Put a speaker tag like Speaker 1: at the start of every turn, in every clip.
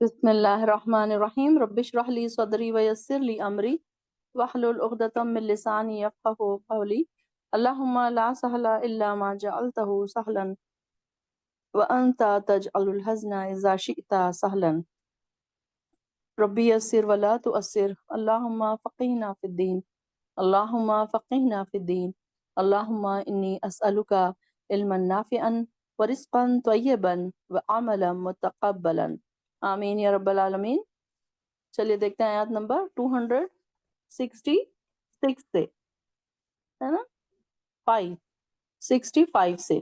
Speaker 1: بسم اللہ الرحمن الرحیم رب اشرح لی صدری ویسر لی امری واحلل عقدۃ من لسانی یفقهوا قولی اللہم لا سہل الا ما جعلتہ سہلا وانت تجعل الحزن اذا شئت سہلا ربی یسر ولا تؤثر اللہم فقہنا فی الدین اللہم فقہنا فی الدین اللہم انی اسألک علما نافعا ورزقا طیبا وعملا متقبلا آمین یا رب العالمین۔ چلیے دیکھتے ہیں آیت نمبر 266 سے، ہے نا، 565 سے۔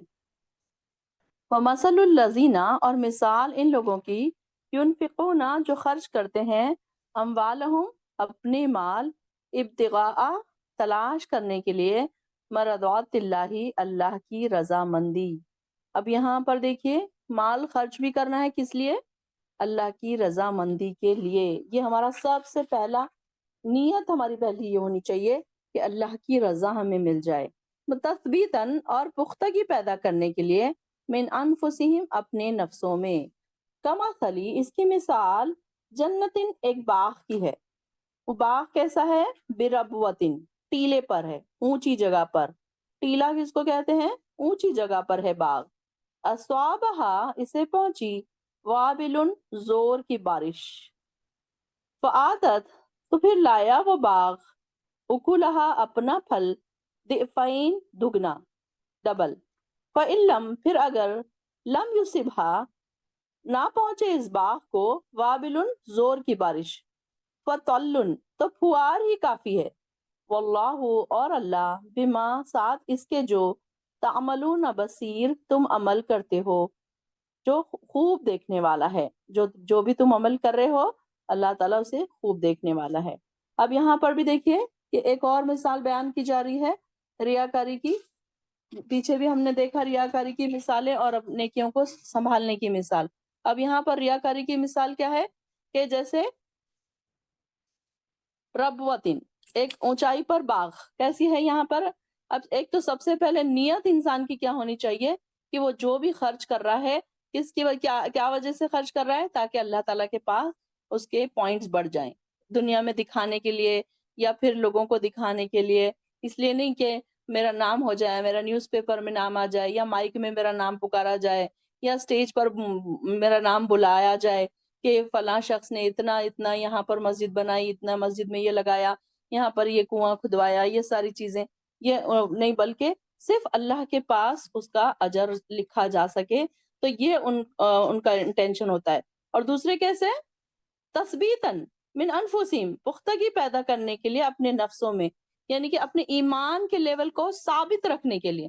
Speaker 1: وَمَثَلُ الَّذِينَ، اور مثال ان لوگوں کی، يُنفِقُونَ جو خرچ کرتے ہیں، اموالہم اپنے مال، ابتغاء تلاش کرنے کے لیے، مرضات اللہ اللہ کی رضامندی۔ اب یہاں پر دیکھیے، مال خرچ بھی کرنا ہے کس لیے؟ اللہ کی رضامندی کے لیے۔ یہ ہمارا سب سے پہلا نیت، ہماری پہلی یہ ہونی چاہیے کہ اللہ کی رضا ہمیں مل جائے۔ تثبیتاً، اور پختگی پیدا کرنے کے لیے، من انفسہم اپنے نفسوں میں، کمثلی اس کی مثال، جنتن ایک باغ کی ہے۔ وہ باغ کیسا ہے؟ بربوتن ٹیلے پر ہے، اونچی جگہ پر۔ ٹیلا کس کو کہتے ہیں؟ اونچی جگہ پر ہے باغ۔ اصوابہا اسے پہنچی، وابل زور کی بارش، فآتت تو پھر لایا وہ باغ، اکلہا اپنا پھل، ضعفین دگنا، ڈبل، فإن پھر اگر لم یصبھا نہ پہنچے اس باغ کو، وابل زور کی بارش، فطل تو پھوار ہی کافی ہے، واللہ اور اللہ، بما ساتھ اس کے جو، تعملون بصیر تم عمل کرتے ہو، جو خوب دیکھنے والا ہے، جو بھی تم عمل کر رہے ہو اللہ تعالیٰ اسے خوب دیکھنے والا ہے۔ اب یہاں پر بھی دیکھیے کہ ایک اور مثال بیان کی جا رہی ہے ریاکاری کی۔ پیچھے بھی ہم نے دیکھا ریاکاری کی مثالیں اور نیکیوں کو سنبھالنے کی مثال۔ اب یہاں پر ریاکاری کی مثال کیا ہے کہ جیسے ربوتن ایک اونچائی پر باغ، کیسی ہے یہاں پر؟ اب ایک تو سب سے پہلے نیت انسان کی کیا ہونی چاہیے کہ وہ جو بھی خرچ کر رہا ہے کس کی کیا وجہ سے خرچ کر رہا ہے؟ تاکہ اللہ تعالیٰ کے پاس اس کے پوائنٹس بڑھ جائیں، دنیا میں دکھانے کے لیے یا پھر لوگوں کو دکھانے کے لیے، اس لیے نہیں کہ میرا نام ہو جائے، میرا نیوز پیپر میں نام آ جائے، یا مائک میں میرا نام پکارا جائے، یا اسٹیج پر میرا نام بلایا جائے کہ فلاں شخص نے اتنا اتنا یہاں پر مسجد بنائی، اتنا مسجد میں یہ لگایا، یہاں پر یہ کنواں کھدوایا، یہ ساری چیزیں، یہ نہیں، بلکہ صرف اللہ کے پاس اس کا اجر لکھا جا سکے، تو یہ ان کا انٹینشن ہوتا ہے۔ اور دوسرے کیسے؟ تثبیتاً من انفسہم پختگی پیدا کرنے کے لیے اپنے نفسوں میں، یعنی کہ اپنے ایمان کے لیول کو ثابت رکھنے کے لیے۔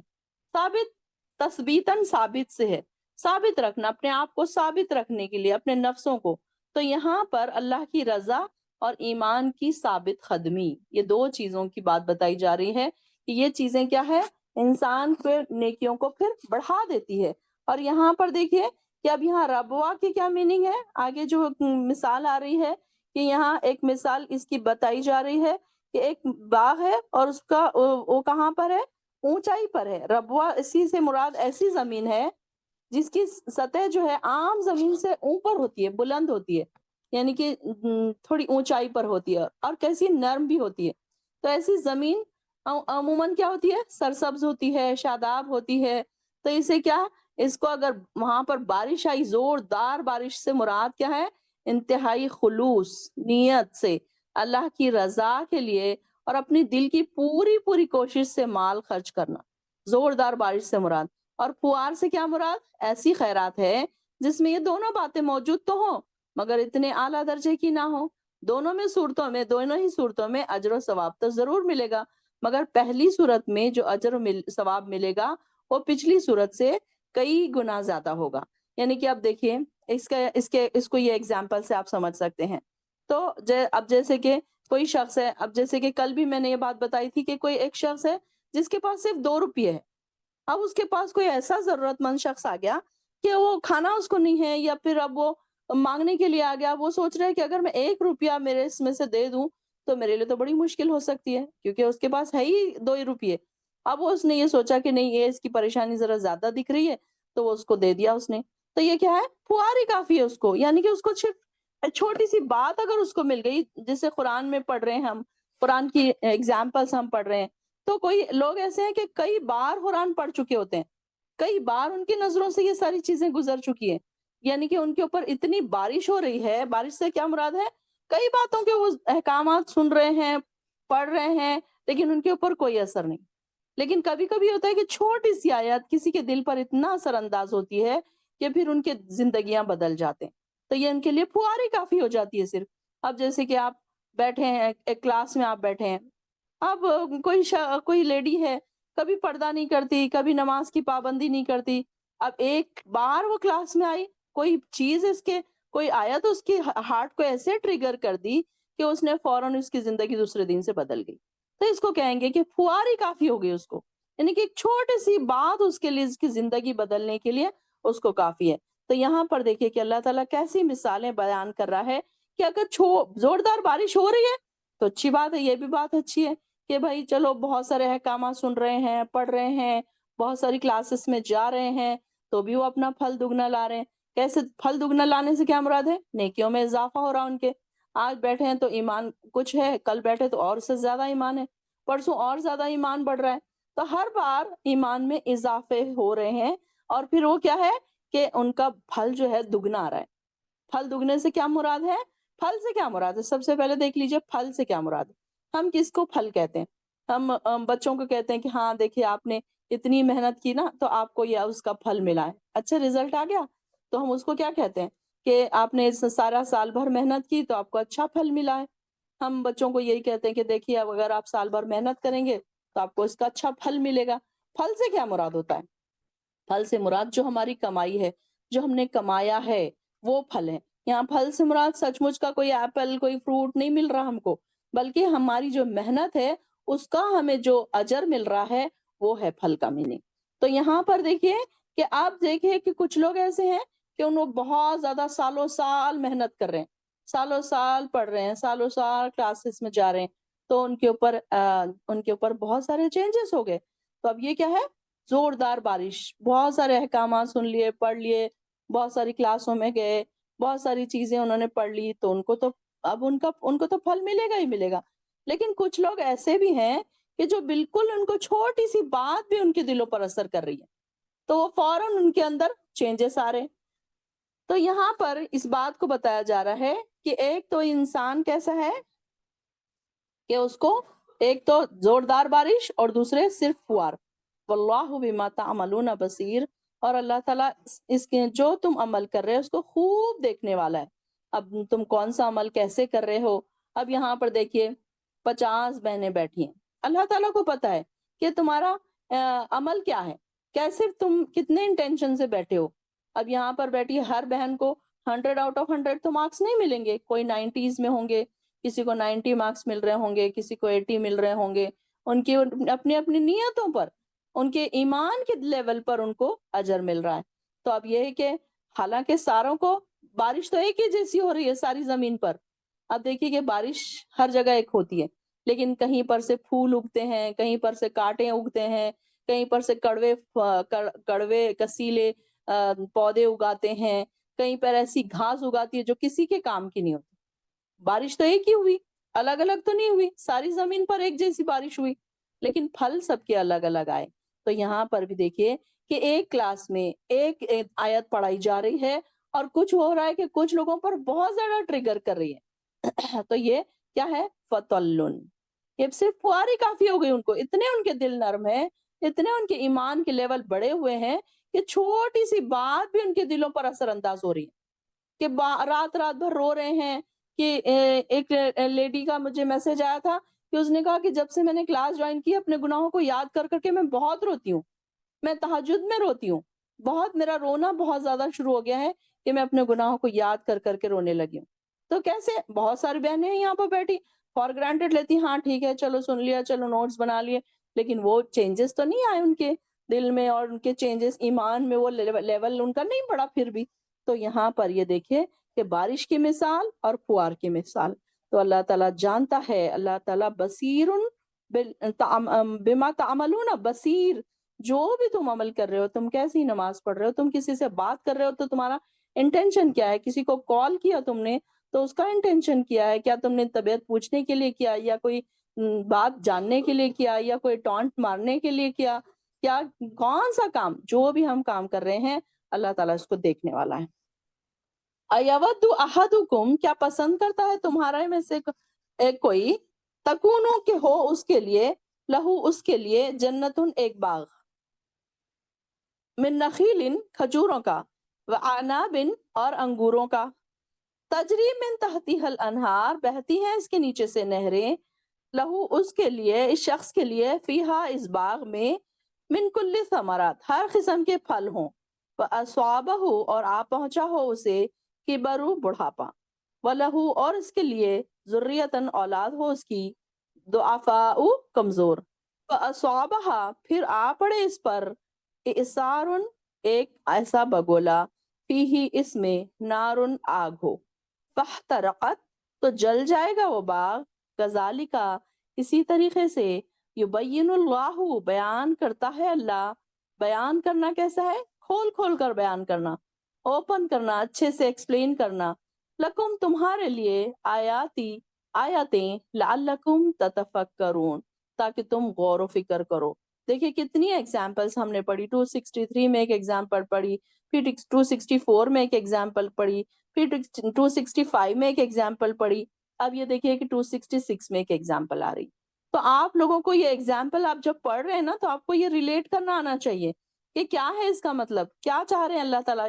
Speaker 1: ثابت، تثبیتاً ثابت سے ہے، ثابت رکھنا، اپنے آپ کو ثابت رکھنے کے لیے اپنے نفسوں کو۔ تو یہاں پر اللہ کی رضا اور ایمان کی ثابت قدمی، یہ دو چیزوں کی بات بتائی جا رہی ہے کہ یہ چیزیں کیا ہے، انسان پہ نیکیوں کو پھر بڑھا دیتی ہے۔ اور یہاں پر دیکھیے کہ اب یہاں ربوا کی کیا میننگ ہے، آگے جو مثال آ رہی ہے کہ یہاں ایک مثال اس کی بتائی جا رہی ہے کہ ایک باغ ہے اور اس کا وہ کہاں پر ہے؟ اونچائی پر ہے۔ ربوا اسی سے مراد ایسی زمین ہے جس کی سطح جو ہے عام زمین سے اوپر ہوتی ہے، بلند ہوتی ہے، یعنی کہ تھوڑی اونچائی پر ہوتی ہے، اور کیسی نرم بھی ہوتی ہے۔ تو ایسی زمین عموماً کیا ہوتی ہے؟ سرسبز ہوتی ہے، شاداب ہوتی ہے۔ تو اسے کیا، اس کو اگر وہاں پر بارش آئی، زوردار بارش سے مراد کیا ہے؟ انتہائی خلوص نیت سے اللہ کی رضا کے لیے اور اپنی دل کی پوری پوری کوشش سے مال خرچ کرنا، زوردار بارش سے مراد۔ اور پھوار سے کیا مراد؟ ایسی خیرات ہے جس میں یہ دونوں باتیں موجود تو ہوں مگر اتنے اعلیٰ درجے کی نہ ہو۔ دونوں ہی صورتوں میں اجر و ثواب تو ضرور ملے گا، مگر پہلی صورت میں جو اجر و ثواب ملے گا وہ پچھلی صورت سے کئی گنا زیادہ ہوگا۔ یعنی کہ اب دیکھیے اس کو یہ اگزامپل سے آپ سمجھ سکتے ہیں۔ تو اب جیسے کہ کوئی شخص ہے، اب جیسے کہ کل بھی میں نے یہ بات بتائی تھی کہ کوئی ایک شخص ہے جس کے پاس صرف 2 روپے ہے۔ اب اس کے پاس کوئی ایسا ضرورت مند شخص آ گیا کہ وہ کھانا اس کو نہیں ہے، یا پھر اب وہ مانگنے کے لیے آ گیا، وہ سوچ رہا ہے کہ اگر میں 1 روپیہ میرے اس میں سے دے دوں تو میرے لیے تو بڑی مشکل ہو سکتی ہے، کیونکہ اس کے پاس ہے ہی 2 ہی روپیے۔ اب اس نے یہ سوچا کہ نہیں، یہ اس کی پریشانی ذرا زیادہ دکھ رہی ہے، تو وہ اس کو دے دیا اس نے۔ تو یہ کیا ہے؟ پھوار ہی کافی ہے اس کو، یعنی کہ اس کو صرف چھوٹی سی بات اگر اس کو مل گئی، جسے قرآن میں پڑھ رہے ہیں ہم، قرآن کی ایگزامپلس ہم پڑھ رہے ہیں، تو کوئی لوگ ایسے ہیں کہ کئی بار قرآن پڑھ چکے ہوتے ہیں، کئی بار ان کی نظروں سے یہ ساری چیزیں گزر چکی ہیں، یعنی کہ ان کے اوپر اتنی بارش ہو رہی ہے، بارش سے کیا مراد ہے، کئی باتوں کے وہ احکامات سن رہے ہیں، پڑھ رہے ہیں، لیکن ان کے اوپر کوئی اثر نہیں۔ لیکن کبھی کبھی ہوتا ہے کہ چھوٹی سی آیت کسی کے دل پر اتنا اثر انداز ہوتی ہے کہ پھر ان کے زندگیاں بدل جاتے ہیں، تو یہ ان کے لیے پھواری کافی ہو جاتی ہے صرف۔ اب جیسے کہ آپ بیٹھے ہیں ایک کلاس میں، آپ بیٹھے ہیں، اب کوئی لیڈی ہے، کبھی پردہ نہیں کرتی، کبھی نماز کی پابندی نہیں کرتی، اب ایک بار وہ کلاس میں آئی، کوئی چیز کوئی آیت اس کی ہارٹ کو ایسے ٹریگر کر دی کہ اس نے فوراً اس کی زندگی دوسرے دن سے بدل گئی، تو اس کو کہیں گے کہ پھواری کافی ہو گئی اس کو، یعنی کہ ایک چھوٹی سی بات اس کے لیے، اس کی زندگی بدلنے کے لیے اس کو کافی ہے۔ تو یہاں پر دیکھیے کہ اللہ تعالیٰ کیسی مثالیں بیان کر رہا ہے کہ اگر زوردار بارش ہو رہی ہے تو اچھی بات ہے، یہ بھی بات اچھی ہے کہ بھائی چلو بہت سارے احکامات سن رہے ہیں، پڑھ رہے ہیں، بہت ساری کلاسز میں جا رہے ہیں، تو بھی وہ اپنا پھل دگنا لا رہے ہیں۔ کیسے پھل دگنا لانے سے کیا مراد ہے؟ نیکیوں میں اضافہ ہو رہا ان کے، آج بیٹھے ہیں تو ایمان کچھ ہے، کل بیٹھے تو اور سے زیادہ ایمان ہے، پرسوں اور زیادہ ایمان بڑھ رہا ہے، تو ہر بار ایمان میں اضافے ہو رہے ہیں، اور پھر وہ کیا ہے کہ ان کا پھل جو ہے دگنا آ رہا ہے۔ پھل دگنے سے کیا مراد ہے؟ پھل سے کیا مراد ہے؟ سب سے پہلے دیکھ لیجئے پھل سے کیا مراد ہے۔ ہم کس کو پھل کہتے ہیں؟ ہم بچوں کو کہتے ہیں کہ ہاں دیکھیے آپ نے اتنی محنت کی نا تو آپ کو یہ اس کا پھل ملا ہے، اچھا رزلٹ آ گیا، تو ہم اس کو کیا کہتے ہیں کہ آپ نے اس سارا سال بھر محنت کی تو آپ کو اچھا پھل ملا ہے۔ ہم بچوں کو یہی کہتے ہیں کہ دیکھیے اب اگر آپ سال بھر محنت کریں گے تو آپ کو اس کا اچھا پھل ملے گا۔ پھل سے کیا مراد ہوتا ہے؟ پھل سے مراد جو ہماری کمائی ہے، جو ہم نے کمایا ہے، وہ پھل ہے۔ یہاں پھل سے مراد سچ مچ کا کوئی ایپل، کوئی فروٹ نہیں مل رہا ہم کو، بلکہ ہماری جو محنت ہے اس کا ہمیں جو اجر مل رہا ہے وہ ہے پھل کا میننگ۔ تو یہاں پر دیکھیے کہ آپ دیکھیں کہ کچھ لوگ ایسے ہیں کہ انہوں بہت زیادہ سالوں سال محنت کر رہے ہیں، سالوں سال پڑھ رہے ہیں، سالوں سال کلاسز میں جا رہے ہیں، تو ان کے اوپر بہت سارے چینجز ہو گئے۔ تو اب یہ کیا ہے؟ زوردار بارش، بہت سارے احکامات سن لیے، پڑھ لیے، بہت ساری کلاسوں میں گئے، بہت ساری چیزیں انہوں نے پڑھ لی، تو ان کو تو اب ان کو تو پھل ملے گا ہی ملے گا۔ لیکن کچھ لوگ ایسے بھی ہیں کہ جو بالکل ان کو چھوٹی سی بات بھی ان کے دلوں پر اثر کر رہی ہے، تو وہ فوراً ان کے اندر چینجز آ رہے ہیں۔ تو یہاں پر اس بات کو بتایا جا رہا ہے کہ ایک تو انسان کیسا ہے کہ اس کو ایک تو زوردار بارش اور دوسرے صرف فوار۔ واللہ بما تعملون بصیر، اور اللہ تعالیٰ اس کے جو تم عمل کر رہے ہو اس کو خوب دیکھنے والا ہے۔ اب تم کون سا عمل کیسے کر رہے ہو؟ اب یہاں پر دیکھیے 50 بہنیں بیٹھی ہیں، اللہ تعالیٰ کو پتا ہے کہ تمہارا عمل کیا ہے، کیسے تم کتنے انٹینشن سے بیٹھے ہو۔ اب یہاں پر بیٹھی ہر بہن کو 100 آؤٹ آف 100 تو مارکس نہیں ملیں گے، کوئی 90s میں ہوں گے، کسی کو 90 مارکس مل رہے ہوں گے، کسی کو 80 مل رہے ہوں گے، ان کی اپنی اپنی نیتوں پر، ان کے ایمان کے لیول پر ان کو اجر مل رہا ہے۔ تو اب یہ ہے کہ حالانکہ ساروں کو بارش تو ایک ہی جیسی ہو رہی ہے ساری زمین پر، اب دیکھیے کہ بارش ہر جگہ ایک ہوتی ہے، لیکن کہیں پر سے پھول اگتے ہیں، کہیں پر سے کانٹے اگتے ہیں، کہیں پر سے کڑوے کسیلے پودے اگاتے ہیں، کہیں پر ایسی گھاس اگاتی ہے جو کسی کے کام کی نہیں ہوتی۔ بارش تو ایک ہی ہوئی، الگ الگ تو نہیں ہوئی، ساری زمین پر ایک جیسی بارش ہوئی، لیکن پھل سب کے الگ الگ آئے۔ تو یہاں پر بھی دیکھیے کہ ایک کلاس میں ایک آیت پڑھائی جا رہی ہے اور کچھ ہو رہا ہے کہ کچھ لوگوں پر بہت زیادہ ٹریگر کر رہی ہے تو یہ کیا ہے؟ فَطَلٌ، یہ صرف فواری کافی ہو گئی ان کو، اتنے ان کے دل نرم ہیں، اتنے ان کے ایمان کے لیول بڑے ہوئے ہیں کہ چھوٹی سی بات بھی ان کے دلوں پر اثر انداز ہو رہی ہے، کہ رات رات بھر رو رہے ہیں۔ کہ ایک لیڈی کا مجھے میسج آیا تھا کہ اس نے کہا کہ جب سے میں نے کلاس جوائن کی اپنے گناہوں کو یاد کر کر کے میں بہت روتی ہوں، میں تہجد میں روتی ہوں، بہت میرا رونا بہت زیادہ شروع ہو گیا ہے کہ میں اپنے گناہوں کو یاد کر کر کے رونے لگی ہوں۔ تو کیسے؟ بہت ساری بہنیں ہیں یہاں پر بیٹھی، فار گرانٹیڈ لیتی، ہاں ٹھیک ہے چلو سن لیا، چلو نوٹس بنا لیے، لیکن وہ چینجز تو نہیں آئے ان کے دل میں، اور ان کے چینجز ایمان میں وہ لیول ان کا نہیں بڑھا پھر بھی۔ تو یہاں پر یہ دیکھیں کہ بارش کی مثال اور فوار کی مثال، تو اللہ تعالیٰ جانتا ہے، اللہ تعالیٰ بصیر بما تعملون بصیر، جو بھی تم عمل کر رہے ہو، تم کیسی نماز پڑھ رہے ہو، تم کسی سے بات کر رہے ہو تو تمہارا انٹینشن کیا ہے، کسی کو کال کیا تم نے تو اس کا انٹینشن کیا ہے؟ کیا تم نے طبیعت پوچھنے کے لیے کیا، یا کوئی بات جاننے کے لیے کیا، یا کوئی ٹانٹ مارنے کے لیے کیا؟ کیا کون سا کام، جو بھی ہم کام کر رہے ہیں اللہ تعالیٰ اس کو دیکھنے والا ہے۔ ایود احدکم، کیا پسند کرتا ہے تمہارے میں سے ایک کوئی، تکونو کہ ہو اس کے لیے، لہو اس کے لیے، جنتن ایک باغ، من نخیل کھجوروں کا، وعناب اور انگوروں کا، تجری من تحتها الانہار بہتی ہیں اس کے نیچے سے نہریں، لہو اس کے لیے، اس شخص کے لیے، فیہا اس باغ میں، من کل ثمرات ہر قسم کے پھل ہوں، وَأَصَابَهُ اور آ پہنچا ہو اسے، کبرو بڑھاپا، وَلَهُ اور اس کے لیے، ذریتن اولاد ہو اس کی، ضعفاء کمزور، وَأَصَابَهَا پھر آ پڑے اس پر، اِعْصَارٌ ایک ایسا بگولا، فیہ اس میں، نارٌ آگ ہو، فاحترقت تو جل جائے گا وہ باغ، کذالک اسی طریقے سے، یبین اللہ بیان کرتا ہے اللہ، بیان کرنا کیسا ہے؟ کھول کھول کر بیان کرنا، اوپن کرنا، اچھے سے ایکسپلین کرنا، لکم تمہارے لیے، آیاتی آیاتیں، لعلکم تتفکرون تاکہ تم غور و فکر کرو۔ دیکھیں کتنی ایگزامپلس ہم نے پڑھی، 263 میں ایک ایگزامپل پڑھی، پھر 264 میں ایک ایگزامپل پڑھی، پھر 265 میں ایک ایگزامپل پڑھی، اب یہ دیکھیے کہ 266 میں ایک ایگزامپل آ رہی۔ تو آپ لوگوں کو یہ ایگزامپل آپ جب پڑھ رہے ہیں نا، تو آپ کو یہ ریلیٹ کرنا آنا چاہیے کہ کیا ہے اس کا مطلب، کیا چاہ رہے ہیں اللہ تعالیٰ،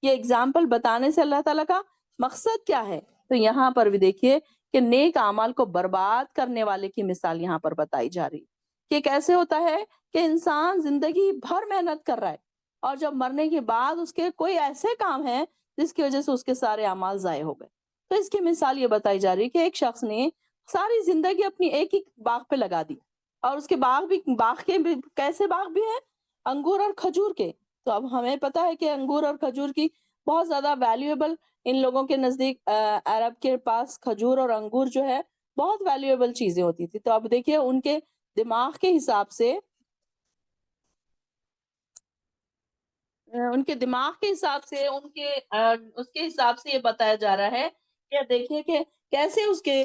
Speaker 1: یہ ایگزامپل بتانے سے اللہ تعالیٰ کا مقصد کیا ہے۔ تو یہاں پر بھی دیکھیے کہ نیک اعمال کو برباد کرنے والے کی مثال یہاں پر بتائی جا رہی کہ کیسے ہوتا ہے کہ انسان زندگی بھر محنت کر رہا ہے، اور جب مرنے کے بعد اس کے کوئی ایسے کام ہیں جس کی وجہ سے اس کے سارے اعمال ضائع ہو گئے۔ تو اس کی مثال یہ بتائی جا رہی کہ ایک شخص نے ساری زندگی اپنی ایک ہی باغ پہ لگا دی، اور اس کے باغ کے بھی کیسے باغ بھی ہیں؟ انگور اور کھجور کے۔ تو اب ہمیں پتا ہے کہ انگور اور کھجور کی بہت زیادہ ویلیویبل، ان لوگوں کے نزدیک عرب کے پاس کھجور اور انگور جو ہے بہت ویلیویبل چیزیں ہوتی تھی۔ تو اب دیکھیے ان کے دماغ کے حساب سے، ان کے دماغ کے حساب سے، اس کے حساب سے یہ بتایا جا رہا ہے کہ دیکھیے کہ کیسے اس کے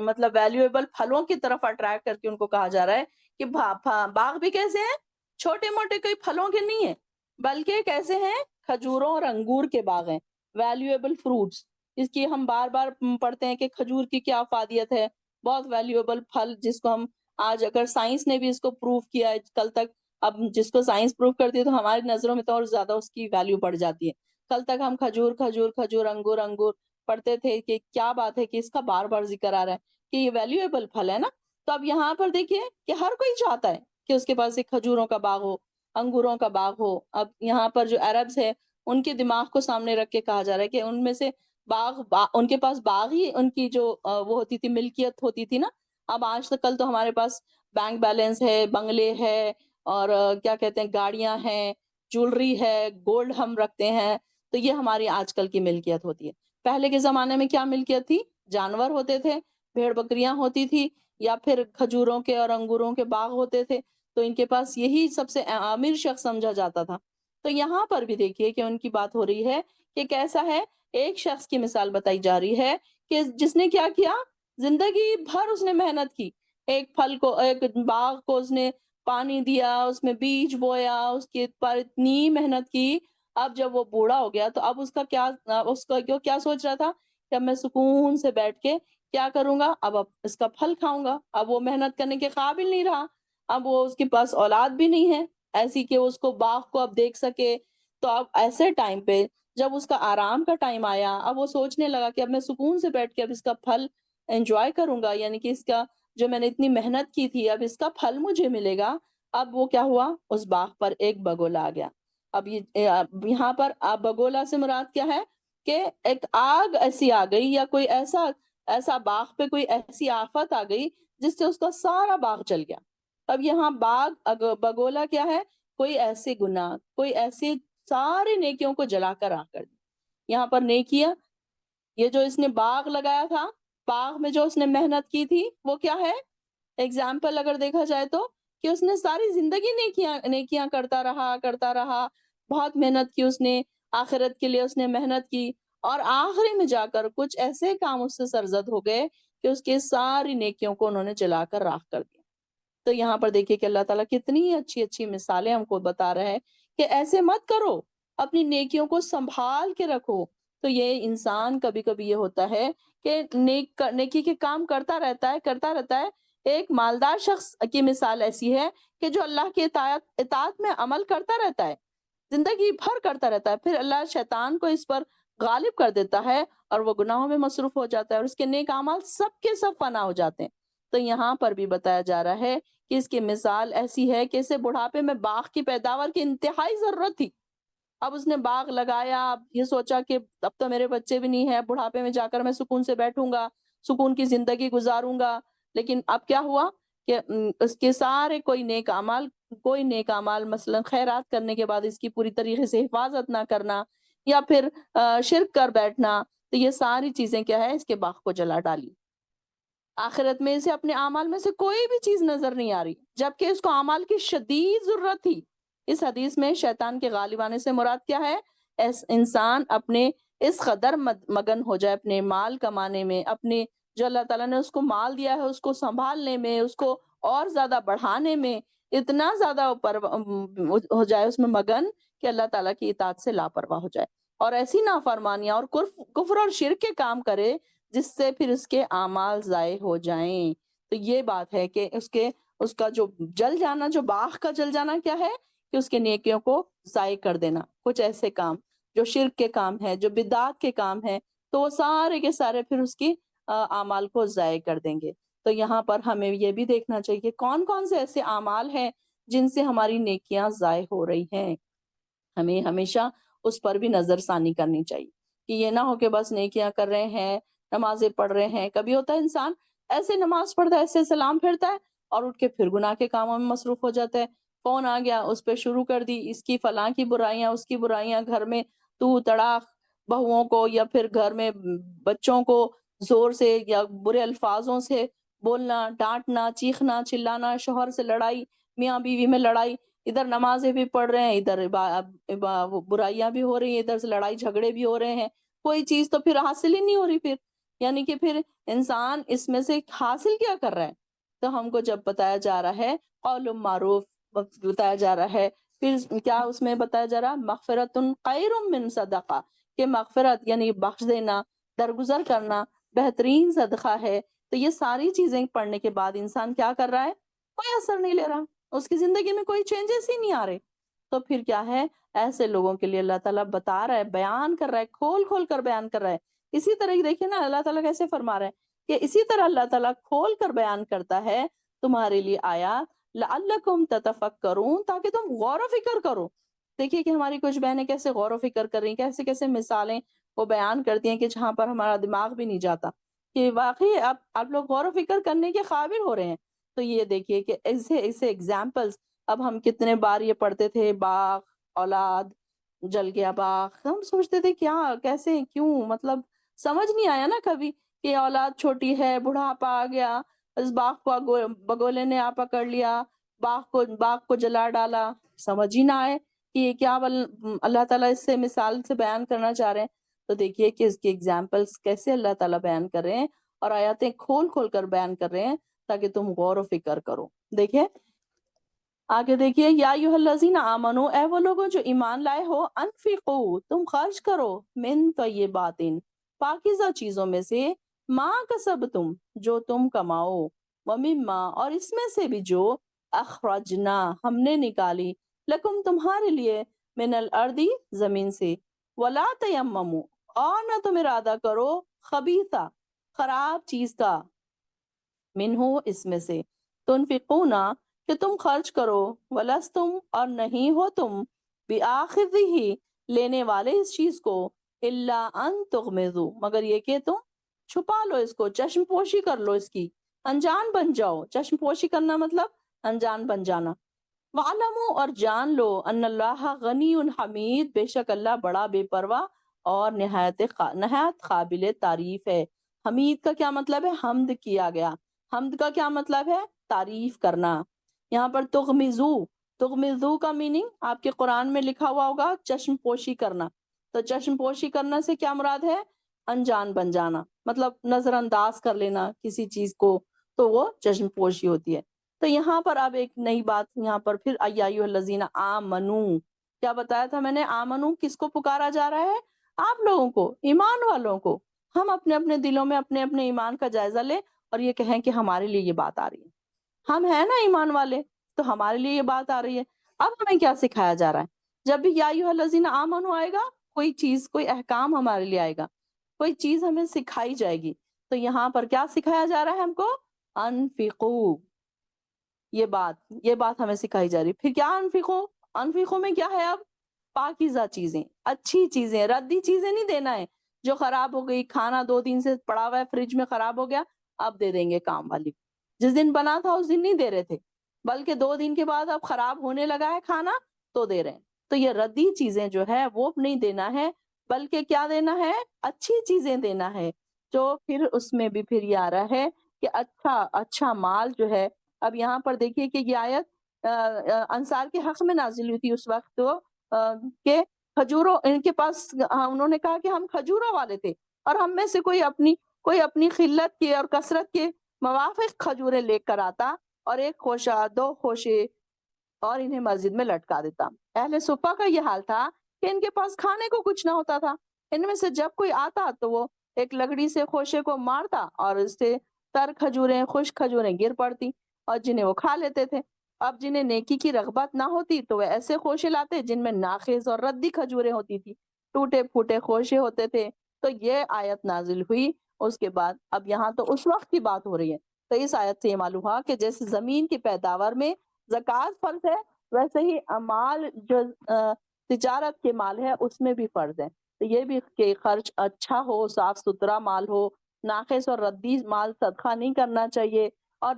Speaker 1: مطلب ویلیویبل پھلوں کی طرف اٹریکٹ کر کے ان کو کہا جا رہا ہے کہ باغ بھی کیسے ہیں، چھوٹے موٹے کوئی پھلوں کے نہیں ہیں، بلکہ کیسے ہیں، کھجوروں اور انگور کے باغ ہیں، ویلیویبل فروٹس۔ اس کی ہم بار بار پڑھتے ہیں کہ کھجور کی کیا افادیت ہے، بہت ویلیویبل پھل، جس کو ہم آج اگر سائنس نے بھی اس کو پروو کیا ہے کل تک، اب جس کو سائنس پروف کرتی ہے تو ہماری نظروں میں تو اور زیادہ اس کی ویلیو بڑھ جاتی ہے۔ کل تک ہم کھجور کھجور کھجور، انگور انگور پڑھتے تھے کہ کیا بات ہے کہ اس کا بار بار ذکر آ رہا ہے کہ یہ ویلیویبل پھل ہے نا۔ تو اب یہاں پر دیکھیے کہ ہر کوئی چاہتا ہے کہ اس کے پاس ایک کھجوروں کا باغ ہو، انگوروں کا باغ ہو۔ اب یہاں پر جو عربز ہے ان کے دماغ کو سامنے رکھ کے کہا جا رہا ہے کہ ان میں سے ان کے پاس باغ ہی ان کی جو وہ ہوتی تھی، ملکیت ہوتی تھی نا۔ اب آج تک کل تو ہمارے پاس بینک بیلنس ہے، بنگلے ہے، اور کیا کہتے ہیں، گاڑیاں ہیں، جولری ہے، گولڈ ہم رکھتے ہیں، تو یہ ہماری آج کل کی ملکیت ہوتی ہے۔ پہلے کے زمانے میں کیا ملکیت تھی؟ جانور ہوتے تھے، بھیڑ بکریاں ہوتی تھی، یا پھر کھجوروں کے اور انگوروں کے باغ ہوتے تھے، تو ان کے پاس یہی سب سے امیر شخص سمجھا جاتا تھا۔ تو یہاں پر بھی دیکھیے کہ ان کی بات ہو رہی ہے کہ کیسا ہے، ایک شخص کی مثال بتائی جا رہی ہے کہ جس نے کیا کیا، زندگی بھر اس نے محنت کی، ایک پھل کو، ایک باغ کو اس نے پانی دیا، اس میں بیج بویا، اس کے پر اتنی محنت کی، اب جب وہ بوڑھا ہو گیا تو اب اس کا کیا سوچ رہا تھا کہ اب میں سکون سے بیٹھ کے کیا کروں گا، اب اس کا پھل کھاؤں گا۔ اب وہ محنت کرنے کے قابل نہیں رہا، اب وہ اس کے پاس اولاد بھی نہیں ہے ایسی کہ اس کو باغ کو اب دیکھ سکے۔ تو اب ایسے ٹائم پہ جب اس کا آرام کا ٹائم آیا، اب وہ سوچنے لگا کہ اب میں سکون سے بیٹھ کے اب اس کا پھل انجوائے کروں گا، یعنی کہ اس کا جو میں نے اتنی محنت کی تھی اب اس کا پھل مجھے ملے گا۔ اب وہ کیا ہوا، اس باغ پر ایک بگولا آ گیا۔ اب یہاں پر بگولا سے مراد کیا ہے کہ ایک آگ ایسی آ گئی، یا کوئی ایسا باغ پہ کوئی ایسی آفت آ گئی جس سے اس کا سارا باغ جل گیا۔ اب یہاں بگولا کیا ہے، کوئی ایسے گناہ، کوئی ایسے ساری نیکیوں کو جلا کر آگ کر دی۔ یہاں پر نیکیاں، یہ جو اس نے باغ لگایا تھا، باغ میں جو اس نے محنت کی تھی، وہ کیا ہے، ایگزامپل اگر دیکھا جائے تو، کہ اس نے ساری زندگی نیکیاں کرتا رہا، بہت محنت کی اس نے، آخرت کے لیے اس نے محنت کی، اور آخری میں جا کر کچھ ایسے کام اس سے سرزد ہو گئے کہ اس کی ساری نیکیوں کو انہوں نے جلا کر راکھ کر دیا۔ تو یہاں پر دیکھیے کہ اللہ تعالیٰ کتنی اچھی اچھی مثالیں ہم کو بتا رہے ہیں کہ ایسے مت کرو، اپنی نیکیوں کو سنبھال کے رکھو۔ تو یہ انسان کبھی کبھی یہ ہوتا ہے کہ نیکی کے کام کرتا رہتا ہے۔ ایک مالدار شخص کی مثال ایسی ہے کہ جو اللہ کی اطاعت میں عمل کرتا رہتا ہے، زندگی بھر کرتا رہتا ہے، پھر اللہ شیطان کو اس پر غالب کر دیتا ہے اور وہ گناہوں میں مصروف ہو جاتا ہے اور اس کے نیک اعمال سب کے سب فنا ہو جاتے ہیں۔ تو یہاں پر بھی بتایا جا رہا ہے کہ اس کی مثال ایسی ہے کہ اسے بڑھاپے میں باغ کی پیداوار کی انتہائی ضرورت تھی۔ اب اس نے باغ لگایا، اب یہ سوچا کہ اب تو میرے بچے بھی نہیں ہیں، بڑھاپے میں جا کر میں سکون سے بیٹھوں گا، سکون کی زندگی گزاروں گا۔ لیکن اب کیا ہوا کہ اس کے سارے کوئی نیک اعمال مثلا خیرات کرنے کے بعد اس کی پوری طریقے سے حفاظت نہ کرنا یا پھر شرک کر بیٹھنا، تو یہ ساری چیزیں کیا ہے، اس کے باغ کو جلا ڈالی۔ آخرت میں اسے اپنے اعمال میں سے کوئی بھی چیز نظر نہیں آ رہی، جبکہ اس کو اعمال کی شدید ضرورت تھی۔ اس حدیث میں شیطان کے غالب آنے سے مراد کیا ہے؟ انسان اپنے اس قدر مگن ہو جائے اپنے مال کمانے میں، اپنے جو اللہ تعالیٰ نے اس کو مال دیا ہے اس کو سنبھالنے میں، اس کو اور زیادہ بڑھانے میں، اتنا زیادہ ہو جائے اس میں مگن کہ اللہ تعالیٰ کی اطاعت سے لاپرواہ ہو جائے اور ایسی نافرمانیاں اور کفر اور شرک کے کام کرے جس سے پھر اس کے اعمال ضائع ہو جائیں۔ تو یہ بات ہے کہ اس کا جو جل جانا، جو باغ کا جل جانا کیا ہے کہ اس کے نیکیوں کو ضائع کر دینا۔ کچھ ایسے کام جو شرک کے کام ہیں، جو بدعات کے کام ہیں، تو وہ سارے کے سارے پھر اس کی اعمال کو ضائع کر دیں گے۔ تو یہاں پر ہمیں یہ بھی دیکھنا چاہیے کہ کون کون سے ایسے اعمال ہیں جن سے ہماری نیکیاں ضائع ہو رہی ہیں۔ ہمیں ہمیشہ اس پر بھی نظر ثانی کرنی چاہیے کہ یہ نہ ہو کہ بس نیکیاں کر رہے ہیں، نمازیں پڑھ رہے ہیں، کبھی ہوتا ہے انسان ایسے نماز پڑھتا ہے، ایسے سلام پھرتا ہے اور اٹھ کے پھر گناہ کے کاموں میں مصروف ہو جاتا ہے۔ کون آ گیا اس پہ شروع کر دی، اس کی فلاں کی برائیاں، اس کی برائیاں، گھر میں تو تڑاک بہوؤں کو یا پھر گھر میں بچوں کو زور سے یا برے الفاظوں سے بولنا، ڈانٹنا، چیخنا، چلانا، شوہر سے لڑائی، میاں بیوی میں لڑائی، ادھر نمازیں بھی پڑھ رہے ہیں، ادھر برائیاں بھی ہو رہی ہیں، ادھر سے لڑائی جھگڑے بھی ہو رہے ہیں، کوئی چیز تو پھر حاصل ہی نہیں ہو رہی پھر، یعنی کہ پھر انسان اس میں سے حاصل کیا کر رہا ہے؟ تو ہم کو جب بتایا جا رہا ہے قول معروف بتایا جا رہا ہے، پھر کیا اس میں بتایا جا رہا مغفرت خیر من صدقہ، کہ مغفرت یعنی بخش دینا، درگزر کرنا بہترین صدقہ ہے۔ تو یہ ساری چیزیں پڑھنے کے بعد انسان کیا کر رہا ہے؟ کوئی اثر نہیں لے رہا، اس کی زندگی میں کوئی چینجز ہی نہیں آ رہے۔ تو پھر کیا ہے، ایسے لوگوں کے لیے اللہ تعالیٰ بتا رہا ہے، بیان کر رہا ہے، کھول کھول کر بیان کر رہا ہے۔ اسی طرح دیکھیں نا اللہ تعالیٰ کیسے فرما رہا ہے کہ اسی طرح اللہ تعالیٰ کھول کر بیان کرتا ہے تمہارے لیے آیات لعلکم تتفکرون، تاکہ تم غور و فکر کرو۔ دیکھیے کہ ہماری کچھ بہنیں کیسے غور و فکر کر رہی ہیں، کیسے کیسے مثالیں وہ بیان کرتی ہیں کہ جہاں پر ہمارا دماغ بھی نہیں جاتا کہ واقعی آپ لوگ غور و فکر کرنے کے قابل ہو رہے ہیں۔ تو یہ دیکھیے کہ ایسے ایگزامپلس، اب ہم کتنے بار یہ پڑھتے تھے، باغ، اولاد، جل گیا باغ، ہم سوچتے تھے کیا، کیسے، کیوں، مطلب سمجھ نہیں آیا نا کبھی کہ اولاد چھوٹی ہے، بڑھاپا آ گیا، اس باغ کو بگولے نے پکڑ لیا، باغ کو جلا ڈالا، سمجھ ہی نہ آئے کہ یہ کیا اللہ تعالیٰ اس سے مثال سے بیان کرنا چاہ رہے ہیں۔ تو دیکھیے کہ اس کی ایگزامپلس کیسے اللہ تعالیٰ بیان کر رہے ہیں اور آیاتیں کھول کھول کر بیان کر رہے ہیں تاکہ تم غور و فکر کرو۔ دیکھیں آگے دیکھیے، یا ایھا الذین آمنو، اے وہ لوگوں جو ایمان لائے ہو، انفقو، تم خرچ کرو، من طیبات، پاکیزہ چیزوں میں سے، ما کسبتم، جو تم کماؤ، ومما، اور اس میں سے بھی جو، اخرجنا، ہم نے نکالی، لکم، تمہارے لیے، من الارض، زمین سے، ولا تیمموا، اور نہ تم ارادہ کرو، خبیثہ، خراب چیز کا، منہو، اس میں سے، تنفقون، کہ تم خرچ کرو، ولستم، اور نہیں ہو تم، بآخذہ، لینے والے اس چیز کو، الا ان تغمضوا، مگر یہ کہ تم چھپا لو اس کو، چشم پوشی کر لو اس کی، انجان بن جاؤ۔ چشم پوشی کرنا مطلب انجان بن جانا۔ وَاعْلَمُوا، اور جان لو، ان اللہ غنی حمید، بے شک اللہ بڑا بے پرواہ اور نہایت قابل تعریف ہے۔ حمید کا کیا مطلب ہے؟ حمد کیا گیا۔ حمد کا کیا مطلب ہے؟ تعریف کرنا۔ یہاں پر تغمزو کا میننگ آپ کے قرآن میں لکھا ہوا ہوگا چشم پوشی کرنا، تو چشم پوشی کرنے سے کیا مراد ہے؟ انجان بن جانا، مطلب نظر انداز کر لینا کسی چیز کو، تو وہ چشم پوشی ہوتی ہے۔ تو یہاں پر اب ایک نئی بات یہاں پر پھر یا ایھا الذین آمنو، کیا بتایا تھا میں نے؟ آمنو کس کو پکارا جا رہا ہے؟ آپ لوگوں کو، ایمان والوں کو۔ ہم اپنے اپنے دلوں میں اپنے اپنے ایمان کا جائزہ لیں اور یہ کہیں کہ ہمارے لیے یہ بات آ رہی ہے، ہم ہیں نا ایمان والے، تو ہمارے لیے یہ بات آ رہی ہے۔ اب ہمیں کیا سکھایا جا رہا ہے؟ جب بھی یا ایھا الذین آمنو آئے گا، کوئی چیز، کوئی احکام ہمارے لیے آئے گا، کوئی چیز ہمیں سکھائی جائے گی، تو یہاں پر کیا سکھایا جا رہا ہے ہم کو؟ انفقو، یہ بات ہمیں سکھائی جا رہی ہے۔ پھر کیا انفقو؟ انفقو میں کیا ہے اب؟ پاکیزہ چیزیں، اچھی چیزیں، ردی چیزیں نہیں دینا ہے جو خراب ہو گئی، کھانا 2 دن سے پڑا ہوا ہے فریج میں خراب ہو گیا، اب دے دیں گے کام والی، جس دن بنا تھا اس دن نہیں دے رہے تھے، بلکہ 2 دن کے بعد اب خراب ہونے لگا ہے کھانا تو دے رہے ہیں۔ تو یہ ردی چیزیں جو ہے وہ نہیں دینا ہے، بلکہ کیا دینا ہے؟ اچھی چیزیں دینا ہے۔ جو پھر اس میں بھی پھر یہ آ رہا ہے کہ اچھا مال جو ہے، اب یہاں پر دیکھیے کہ یہ آیت انصار کے حق میں نازل ہوئی تھی اس وقت، تو کہ کھجوروں ان کے پاس، انہوں نے کہا کہ ہم کھجوروں والے تھے اور ہم میں سے کوئی اپنی خلت کے اور کثرت کے موافق کھجوریں لے کر آتا اور 1 خوشہ 2 خوشے اور انہیں مسجد میں لٹکا دیتا۔ اہل صفہ کا یہ حال تھا کہ ان کے پاس کھانے کو کچھ نہ ہوتا تھا، ان میں سے جب کوئی آتا تو وہ ایک لکڑی سے خوشے کو مارتا اور اس سے تر کھجوریں، خشک کھجوریں گر پڑتی اور جنہیں وہ کھا لیتے تھے۔ اب جنہیں نیکی کی رغبت نہ ہوتی تو وہ ایسے خوشے لاتے جن میں ناخز اور ردی کھجوریں ہوتی تھی، ٹوٹے پھوٹے خوشے ہوتے تھے۔ تو یہ آیت نازل ہوئی اس کے بعد، اب یہاں تو اس وقت کی بات ہو رہی ہے، تو اس آیت سے یہ معلوم ہوا کہ جیسے زمین کی پیداوار میں زکوٰۃ فرض ہے، ویسے ہی مال جو تجارت کے مال ہے اس میں بھی فرض ہے۔ تو یہ بھی کہ خرچ اچھا ہو، صاف ستھرا مال ہو، ناقص اور ردی مال صدقہ نہیں کرنا چاہیے، اور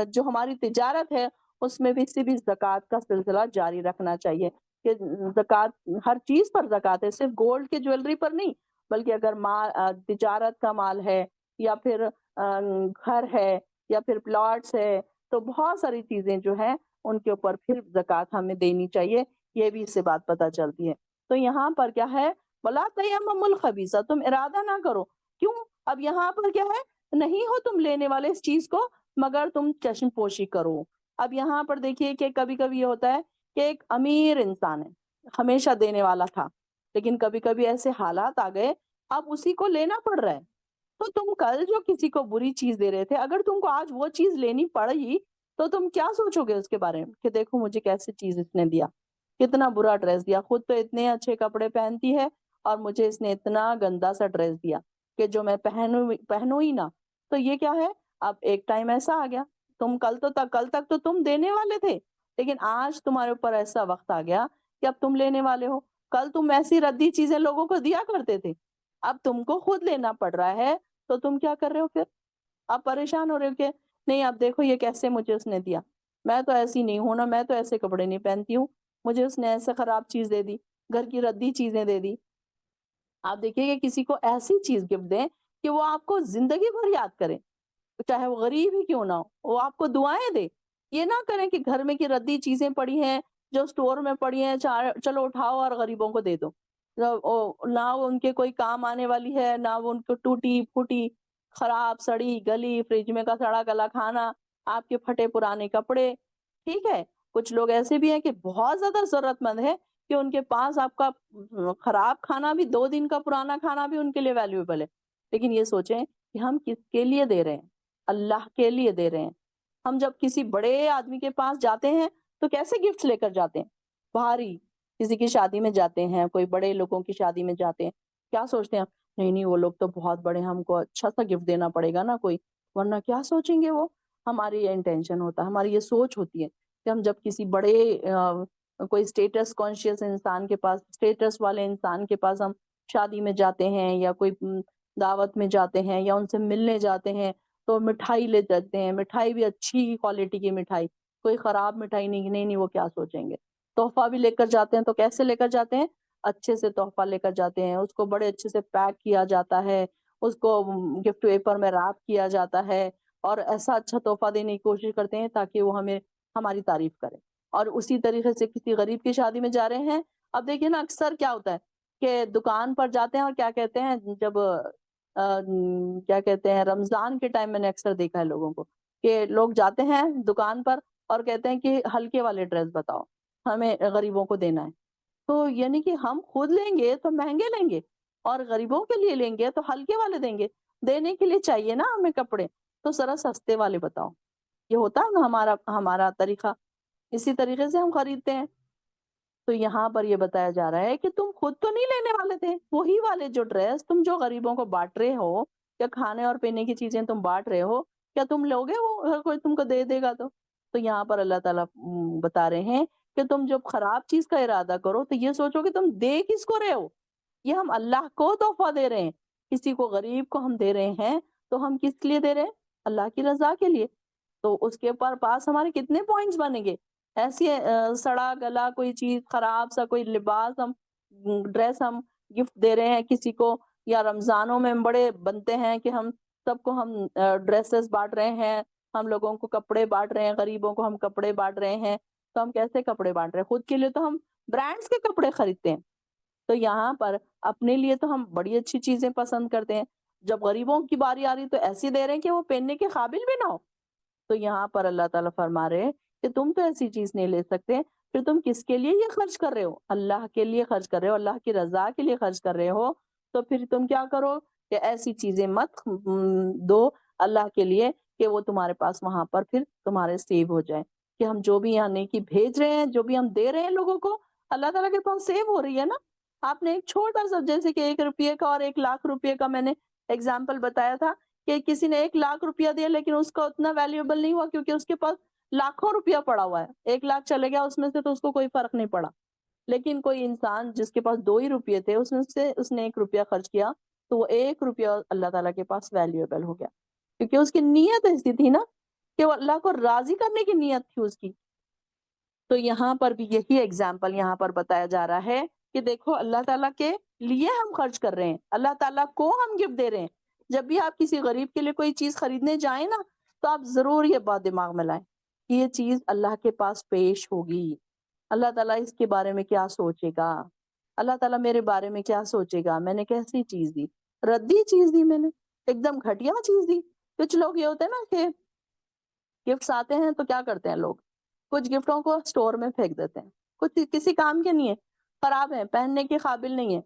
Speaker 1: جو ہماری تجارت ہے اس میں بھی زکوٰۃ کا سلسلہ جاری رکھنا چاہیے، کہ زکوٰۃ ہر چیز پر زکوٰۃ ہے، صرف گولڈ کے جویلری پر نہیں، بلکہ اگر مال تجارت کا مال ہے، یا پھر گھر ہے، یا پھر پلاٹس ہے، تو بہت ساری چیزیں جو ہیں ان کے اوپر پھر زکوٰۃ ہمیں دینی چاہیے۔ یہ بھی اس سے بات پتہ چلتی ہے۔ تو یہاں پر کیا ہے؟ وَلَا تَيَمَّمُوا الْخَبِيثَ، تم ارادہ نہ کرو۔ کیوں؟ اب یہاں پر کیا ہے؟ نہیں ہو تم لینے والے اس چیز کو، مگر تم چشم پوشی کرو۔ اب یہاں پر دیکھیے کہ کبھی کبھی یہ ہوتا ہے کہ ایک امیر انسان ہے، ہمیشہ دینے والا تھا، لیکن کبھی کبھی ایسے حالات آ گئے اب اسی کو لینا پڑ رہا ہے۔ تو تم کل جو کسی کو بری چیز دے رہے تھے، اگر تم کو آج وہ چیز لینی پڑی تو تم کیا سوچو گے اس کے بارے میں؟ کہ دیکھو مجھے کیسی چیز اس نے دیا، کتنا برا ڈریس دیا، خود تو اتنے اچھے کپڑے پہنتی ہے اور مجھے اس نے اتنا گندا سا ڈریس دیا کہ جو میں پہنوں ہی نہ۔ تو یہ کیا ہے؟ اب ایک ٹائم ایسا آ گیا، تم کل تک تو تم دینے والے تھے، لیکن آج تمہارے اوپر ایسا وقت آ گیا کہ اب تم لینے والے ہو۔ کل تم ایسی ردی چیزیں لوگوں کو دیا کرتے تھے، اب تم کو خود لینا پڑ رہا ہے، تو تم کیا کر رہے ہو؟ پھر آپ پریشان ہو رہے ہو کہ نہیں اب دیکھو یہ کیسے مجھے اس نے دیا، میں تو ایسی نہیں ہوں نا، میں تو ایسے کپڑے نہیں پہنتی ہوں، مجھے اس نے ایسے خراب چیز دے دی، گھر کی ردی چیزیں دے دی۔ آپ دیکھیے کہ کسی کو ایسی چیز گفٹ دیں کہ وہ آپ کو زندگی بھر یاد کرے، چاہے وہ غریب ہی کیوں نہ ہو، وہ آپ کو دعائیں دے۔ یہ نہ کریں کہ گھر میں کی ردی چیزیں پڑی ہیں جو سٹور میں پڑی ہیں، چلو اٹھاؤ اور غریبوں کو دے دو، نہ وہ ان کے کوئی کام آنے والی ہے، نہ وہ ان کو ٹوٹی پھوٹی خراب سڑی گلی فریج میں کا سڑا گلا کھانا، آپ کے پھٹے پرانے کپڑے۔ ٹھیک ہے، کچھ لوگ ایسے بھی ہیں کہ بہت زیادہ ضرورت مند ہے کہ ان کے پاس آپ کا خراب کھانا بھی، 2 دن کا پرانا کھانا بھی ان کے لیے ویلیویبل ہے، لیکن یہ سوچیں کہ ہم کس کے لیے دے رہے ہیں؟ اللہ کے لیے دے رہے ہیں۔ ہم جب کسی بڑے آدمی کے پاس جاتے ہیں تو کیسے گفٹس لے کر جاتے ہیں؟ بھاری، کسی کی شادی میں جاتے ہیں، کوئی بڑے لوگوں کی شادی میں جاتے ہیں، کیا سوچتے ہیں؟ نہیں وہ لوگ تو بہت بڑے، ہم کو اچھا سا گفٹ دینا پڑے گا نا کوئی، ورنہ کیا سوچیں گے وہ؟ ہماری یہ انٹینشن ہوتا ہے، ہماری یہ سوچ ہوتی ہے کہ ہم جب کسی بڑے کوئی اسٹیٹس کانشیس انسان کے پاس، اسٹیٹس والے انسان کے پاس ہم شادی میں جاتے ہیں یا کوئی دعوت میں جاتے ہیں یا ان سے ملنے جاتے ہیں، تو مٹھائی لے جاتے ہیں، مٹھائی بھی اچھی کوالٹی کی مٹھائی، کوئی خراب مٹھائی نہیں وہ کیا سوچیں گے؟ تحفہ بھی لے کر جاتے ہیں تو کیسے لے کر جاتے ہیں؟ اچھے سے تحفہ لے کر جاتے ہیں، اس کو بڑے اچھے سے پیک کیا جاتا ہے، اس کو گفٹ پیپر میں ریپ کیا جاتا ہے، اور ایسا اچھا تحفہ دینے کی کوشش کرتے ہیں تاکہ وہ ہماری تعریف کرے۔ اور اسی طریقے سے کسی غریب کی شادی میں جا رہے ہیں، اب دیکھیے نا اکثر کیا ہوتا ہے کہ دکان پر جاتے ہیں اور کیا کہتے ہیں جب کیا کہتے ہیں رمضان کے ٹائم میں نے اکثر دیکھا ہے لوگوں کو کہ لوگ جاتے ہیں دکان پر اور کہتے ہیں کہ ہلکے والے ڈریس بتاؤ، ہمیں غریبوں کو دینا ہے۔ تو یعنی کہ ہم خود لیں گے تو مہنگے لیں گے اور غریبوں کے لیے لیں گے تو ہلکے والے دیں گے، دینے کے لیے چاہیے نا ہمیں کپڑے، تو ذرا سستے والے بتاؤ۔ یہ ہوتا ہے نا ہمارا طریقہ، اسی طریقے سے ہم خریدتے ہیں۔ تو یہاں پر یہ بتایا جا رہا ہے کہ تم خود تو نہیں لینے والے تھے، وہی والے جو ڈریس تم جو غریبوں کو بانٹ رہے ہو یا کھانے اور پینے کی چیزیں تم بانٹ رہے ہو، کیا تم لوگے وہ اگر کوئی تم کو دے دے گا تو یہاں پر اللہ تعالیٰ بتا رہے ہیں کہ تم جب خراب چیز کا ارادہ کرو تو یہ سوچو کہ تم دے کس کو رہے ہو۔ یہ ہم اللہ کو تحفہ دے رہے ہیں، کسی کو غریب کو ہم دے رہے ہیں تو ہم کس لیے دے رہے ہیں؟ اللہ کی رضا کے لیے۔ تو اس کے پاس ہمارے کتنے پوائنٹس بنیں گے؟ ایسی سڑا گلا کوئی چیز خراب سا کوئی لباس ہم ڈریس ہم گفٹ دے رہے ہیں کسی کو، یا رمضانوں میں ہم بڑے بنتے ہیں کہ ہم سب کو ہم ڈریسز بانٹ رہے ہیں، ہم لوگوں کو کپڑے بانٹ رہے ہیں، غریبوں کو ہم کپڑے بانٹ رہے ہیں۔ تو ہم کیسے کپڑے بانٹ رہے ہیں؟ خود کے لیے تو ہم برانڈس کے کپڑے خریدتے ہیں، تو یہاں پر اپنے لیے تو ہم بڑی اچھی چیزیں پسند کرتے ہیں، جب غریبوں کی باری آ رہی تو ایسی دے رہے ہیں کہ وہ پہننے کے قابل بھی نہ ہو۔ تو یہاں پر اللہ تعالیٰ فرما رہے ہیں کہ تم تو ایسی چیز نہیں لے سکتے، پھر تم کس کے لیے یہ خرچ کر رہے ہو؟ اللہ کے لیے خرچ کر رہے ہو، اللہ کی رضا کے لیے خرچ کر رہے ہو، تو پھر تم کیا کرو کہ ایسی چیزیں مت دو اللہ کے لیے کہ وہ تمہارے پاس وہاں پر پھر تمہارے سیو ہو جائے، کہ ہم جو بھی یہاں نیکی بھیج رہے ہیں، جو بھی ہم دے رہے ہیں لوگوں کو، اللہ تعالیٰ کے پاس سیو ہو رہی ہے نا۔ آپ نے ایک چھوٹا سا جیسے کہ 1 روپے کا اور 1 لاکھ روپے کا میں نے ایگزامپل بتایا تھا کہ کسی نے 1 لاکھ روپیہ دیا لیکن اس کا اتنا ویلیوبل نہیں ہوا کیونکہ اس کے پاس لاکھوں روپیہ پڑا ہوا ہے، 1 لاکھ چلے گیا اس میں سے تو اس کو کوئی فرق نہیں پڑا۔ لیکن کوئی انسان جس کے پاس 2 ہی روپیے تھے اس نے 1 روپیہ خرچ کیا تو وہ 1 روپیہ اللہ تعالیٰ کے پاس ویلیوبل ہو گیا، کیونکہ اس کی نیت ایسی تھی نا کہ وہ اللہ کو راضی کرنے کی نیت تھی اس کی۔ تو یہاں پر بھی یہی ایگزامپل یہاں پر بتایا جا رہا ہے کہ دیکھو اللہ تعالیٰ کے لیے ہم خرچ کر رہے ہیں، اللہ تعالیٰ کو ہم گفٹ دے رہے ہیں۔ جب بھی آپ کسی غریب کے لیے کوئی چیز خریدنے جائیں نا تو آپ ضرور یہ بات دماغ میں لائیں کہ یہ چیز اللہ کے پاس پیش ہوگی، اللہ تعالیٰ اس کے بارے میں کیا سوچے گا، اللہ تعالیٰ میرے بارے میں کیا سوچے گا، میں نے کیسی چیز دی، ردی چیز دی، میں نے ایک دم گھٹیا چیز دی۔ کچھ لوگ یہ ہوتے ہیں نا کہ گفٹس آتے ہیں تو کیا کرتے ہیں لوگ، کچھ گفٹوں کو اسٹور میں پھینک دیتے ہیں، کچھ کسی کام کے نہیں ہے، خراب ہے، پہننے کے قابل نہیں ہے،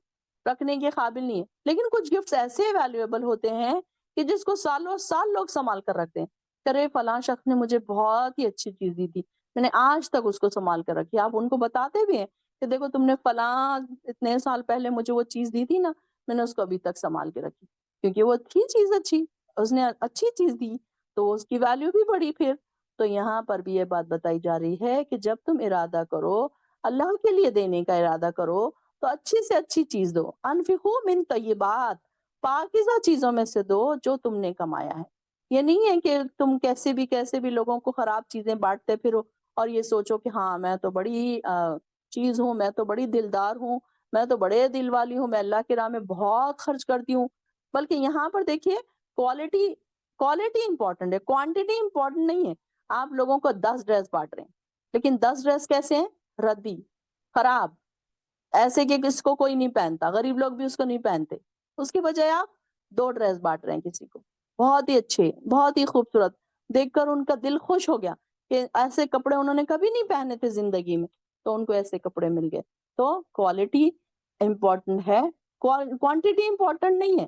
Speaker 1: رکھنے کے قابل نہیں ہے، لیکن کچھ گفٹس ایسے ویلیویبل ہوتے ہیں کہ جس کو سالوں سال لوگ سنبھال کر رکھتے ہیں، کرے فلاں شخص نے مجھے بہت ہی اچھی چیز دی تھی، میں نے آج تک اس کو سنبھال کر رکھی۔ آپ ان کو بتاتے بھی ہیں کہ دیکھو تم نے فلاں اتنے سال پہلے مجھے وہ چیز دی تھی نا، میں نے اس کو ابھی تک سنبھال کے رکھی، کیونکہ وہ تھی چیز اچھی، اس نے اچھی چیز دی تو اس کی ویلیو بھی بڑی پھر۔ تو یہاں پر بھی یہ بات بتائی جا رہی ہے کہ جب تم ارادہ کرو اللہ کے لیے دینے کا ارادہ کرو تو اچھی سے اچھی چیز دو، انفقوا من طیبات، پاکیزہ چیزوں میں سے دو جو تم نے کمایا ہے۔ یہ نہیں ہے کہ تم کیسے بھی لوگوں کو خراب چیزیں بانٹتے پھرو اور یہ سوچو کہ ہاں میں تو بڑی چیز ہوں، میں تو بڑی دلدار ہوں، میں تو بڑے دل والی ہوں، میں اللہ کی راہ میں بہت خرچ کرتی ہوں۔ بلکہ یہاں پر دیکھیے کوالٹی امپورٹنٹ ہے، کوانٹٹی امپورٹنٹ نہیں ہے۔ آپ لوگوں کو 10 ڈریس بانٹ رہے ہیں لیکن 10 ڈریس کیسے ہیں؟ ردی، خراب، ایسے کہ کس کو کوئی نہیں پہنتا، غریب لوگ بھی اس کو نہیں پہنتے، اس کی بجائے آپ 2 ڈریس بانٹ رہے ہیں کسی کو، بہت ہی اچھے، بہت ہی خوبصورت، دیکھ کر ان کا دل خوش ہو گیا کہ ایسے کپڑے انہوں نے کبھی نہیں پہنے تھے زندگی میں تو ان کو ایسے کپڑے مل گئے۔ تو کوالٹی امپورٹنٹ ہے، کوانٹٹی امپورٹنٹ نہیں ہے۔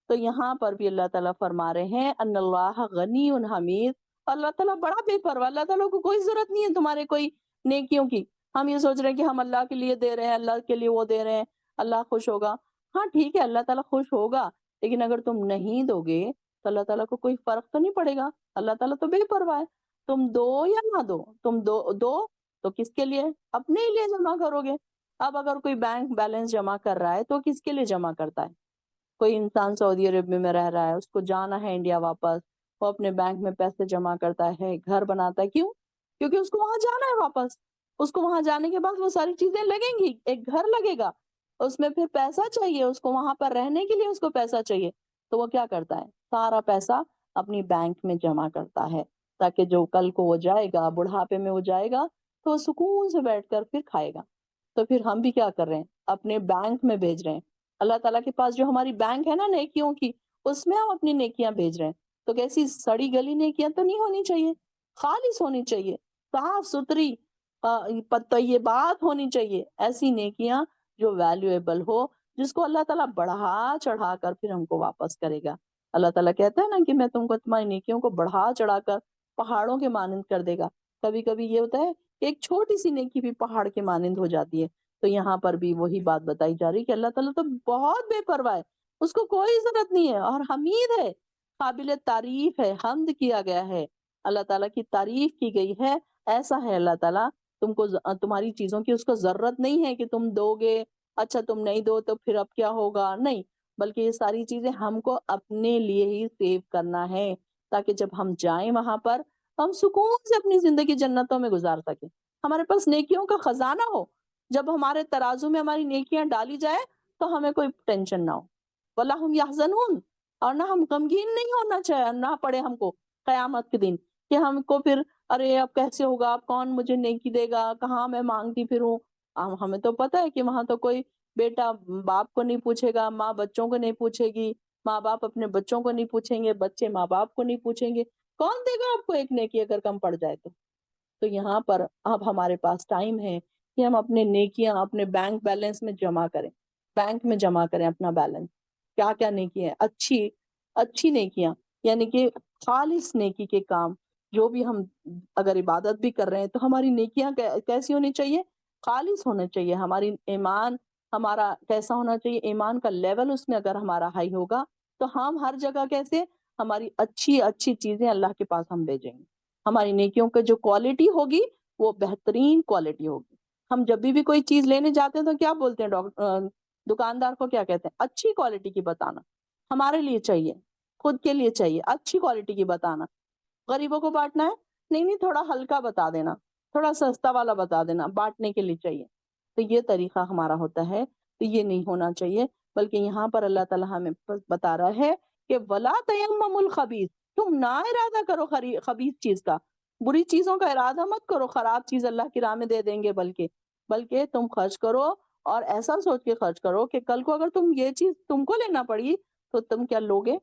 Speaker 1: تو یہاں پر بھی اللہ تعالیٰ فرما رہے ہیں ان اللہ غنی حمید، اللہ تعالیٰ بڑا بے پرواہ، اللہ تعالیٰ کو کوئی ضرورت نہیں ہے تمہارے کوئی نیکیوں کی۔ ہم یہ سوچ رہے ہیں کہ ہم اللہ کے لیے دے رہے ہیں، اللہ کے لیے وہ دے رہے ہیں، اللہ خوش ہوگا۔ ہاں ٹھیک ہے، اللہ تعالیٰ خوش ہوگا، لیکن اگر تم نہیں دو گے تو اللہ تعالیٰ کو کوئی فرق تو نہیں پڑے گا، اللہ تعالیٰ تو بے پرواہ ہے۔ تم دو یا نہ دو، تم دو تو کس کے لیے؟ اپنے ہی لیے جمع کرو گے۔ اب اگر کوئی بینک بیلنس جمع کر رہا ہے تو کس کے لیے جمع کرتا ہے؟ کوئی انسان سعودی عرب میں رہ رہا ہے، اس کو جانا ہے انڈیا واپس، وہ اپنے بینک میں پیسے جمع کرتا ہے، گھر بناتا ہے، کیوں؟ کیونکہ اس کو وہاں جانا ہے واپس، اس کو وہاں جانے کے بعد وہ ساری چیزیں لگیں گی، ایک گھر لگے گا، اس میں پھر پیسہ چاہیے، اس کو وہاں پر رہنے کے لیے اس کو پیسہ چاہیے، تو وہ کیا کرتا ہے؟ سارا پیسہ اپنی بینک میں جمع کرتا ہے تاکہ جو کل کو وہ جائے گا، بڑھاپے میں وہ جائے گا تو وہ سکون سے بیٹھ کر پھر کھائے گا۔ تو پھر ہم بھی کیا کر رہے ہیں؟ اپنے بینک میں بھیج رہے ہیں۔ اللہ تعالیٰ کے پاس جو ہماری بینک ہے نا نیکیوں کی، اس میں ہم اپنی نیکیاں بھیج رہے ہیں۔ تو کیسی سڑی گلی نیکیاں تو نہیں ہونی چاہیے، خالص ہونی چاہیے، صاف ستھری طیبات ہونی چاہیے، ایسی نیکیاں جو ویلیویبل ہو، جس کو اللہ تعالیٰ بڑھا چڑھا کر پھر ہم کو واپس کرے گا۔ اللہ تعالیٰ کہتا ہے نا کہ میں تم کو تمہاری نیکیوں کو بڑھا چڑھا کر پہاڑوں کے مانند کر دے گا۔ کبھی کبھی یہ ہوتا ہے کہ ایک چھوٹی سی نیکی بھی پہاڑ کے مانند ہو جاتی ہے۔ تو یہاں پر بھی وہی بات بتائی جا رہی کہ اللہ تعالیٰ تو بہت بے پرواہ ہے، اس کو کوئی ضرورت نہیں ہے، اور حمید ہے، قابل تعریف ہے، حمد کیا گیا ہے، اللہ تعالیٰ کی تعریف کی گئی ہے۔ ایسا ہے اللہ تعالیٰ، تم کو تمہاری چیزوں کی اس کو ضرورت نہیں ہے کہ تم دو گے، اچھا تم نہیں دو تو پھر اب کیا ہوگا، نہیں، بلکہ یہ ساری چیزیں ہم کو اپنے لیے ہی سیو کرنا ہے، تاکہ جب ہم جائیں وہاں پر ہم سکون سے اپنی زندگی جنتوں میں گزار سکیں، ہمارے پاس نیکیوں کا خزانہ ہو، جب ہمارے ترازو میں ہماری نیکیاں ڈالی جائے تو ہمیں کوئی ٹینشن نہ ہو، وَلَا هُمْ يَحْزَنُونَ، اور نہ ہم غمگین نہیں ہونا چاہے، نہ پڑے ہم کو قیامت کے دن کہ ہم کو پھر ارے اب کیسے ہوگا، اب کون مجھے نیکی دے گا، کہاں میں مانگتی پھروں۔ ہمیں تو پتہ ہے کہ وہاں تو کوئی بیٹا باپ کو نہیں پوچھے گا، ماں بچوں کو نہیں پوچھے گی، ماں باپ اپنے بچوں کو نہیں پوچھیں گے، بچے ماں باپ کو نہیں پوچھیں گے، کون دے گا آپ کو ایک نیکی اگر کم پڑ جائے تو یہاں پر اب ہمارے پاس ٹائم ہے کہ ہم اپنے نیکیاں اپنے بینک بیلنس میں جمع کریں، بینک میں جمع کریں اپنا بیلنس، کیا کیا نیکی ہے، اچھی اچھی نیکیاں، یعنی کہ خالص نیکی کے کام، جو بھی ہم اگر عبادت بھی کر رہے ہیں تو ہماری نیکیاں کیسی ہونی چاہیے، خالص ہونا چاہیے، ہماری ایمان ہمارا کیسا ہونا چاہیے، ایمان کا لیول اس میں اگر ہمارا ہائی ہوگا تو ہم ہر جگہ کیسے ہماری اچھی اچھی چیزیں اللہ کے پاس ہم بھیجیں گے، ہماری نیکیوں کا جو کوالٹی ہوگی وہ بہترین کوالٹی ہوگی۔ ہم جب بھی کوئی چیز لینے جاتے ہیں تو کیا بولتے ہیں، دکاندار کو کیا کہتے ہیں، اچھی کوالٹی کی بتانا، ہمارے لیے چاہیے، خود کے لیے چاہیے اچھی کوالٹی کی بتانا، غریبوں کو بانٹنا ہے، نہیں نہیں تھوڑا ہلکا بتا دینا، تھوڑا سستا والا بتا دینا، بانٹنے کے لیے چاہیے، تو یہ طریقہ ہمارا ہوتا ہے، تو یہ نہیں ہونا چاہیے، بلکہ یہاں پر اللہ تعالیٰ ہمیں بتا رہا ہے کہ وَلَا تَيَمَّمُوا الْخَبِيثَ، تم نہ ارادہ کرو خبیث چیز کا، بری چیزوں کا ارادہ مت کرو، خراب چیز اللہ کی راہ میں دے دیں گے، بلکہ تم خرچ کرو، اور ایسا سوچ کے خرچ کرو کہ کل کو اگر تم یہ چیز تم کو لینا پڑی تو تم کیا لوگے۔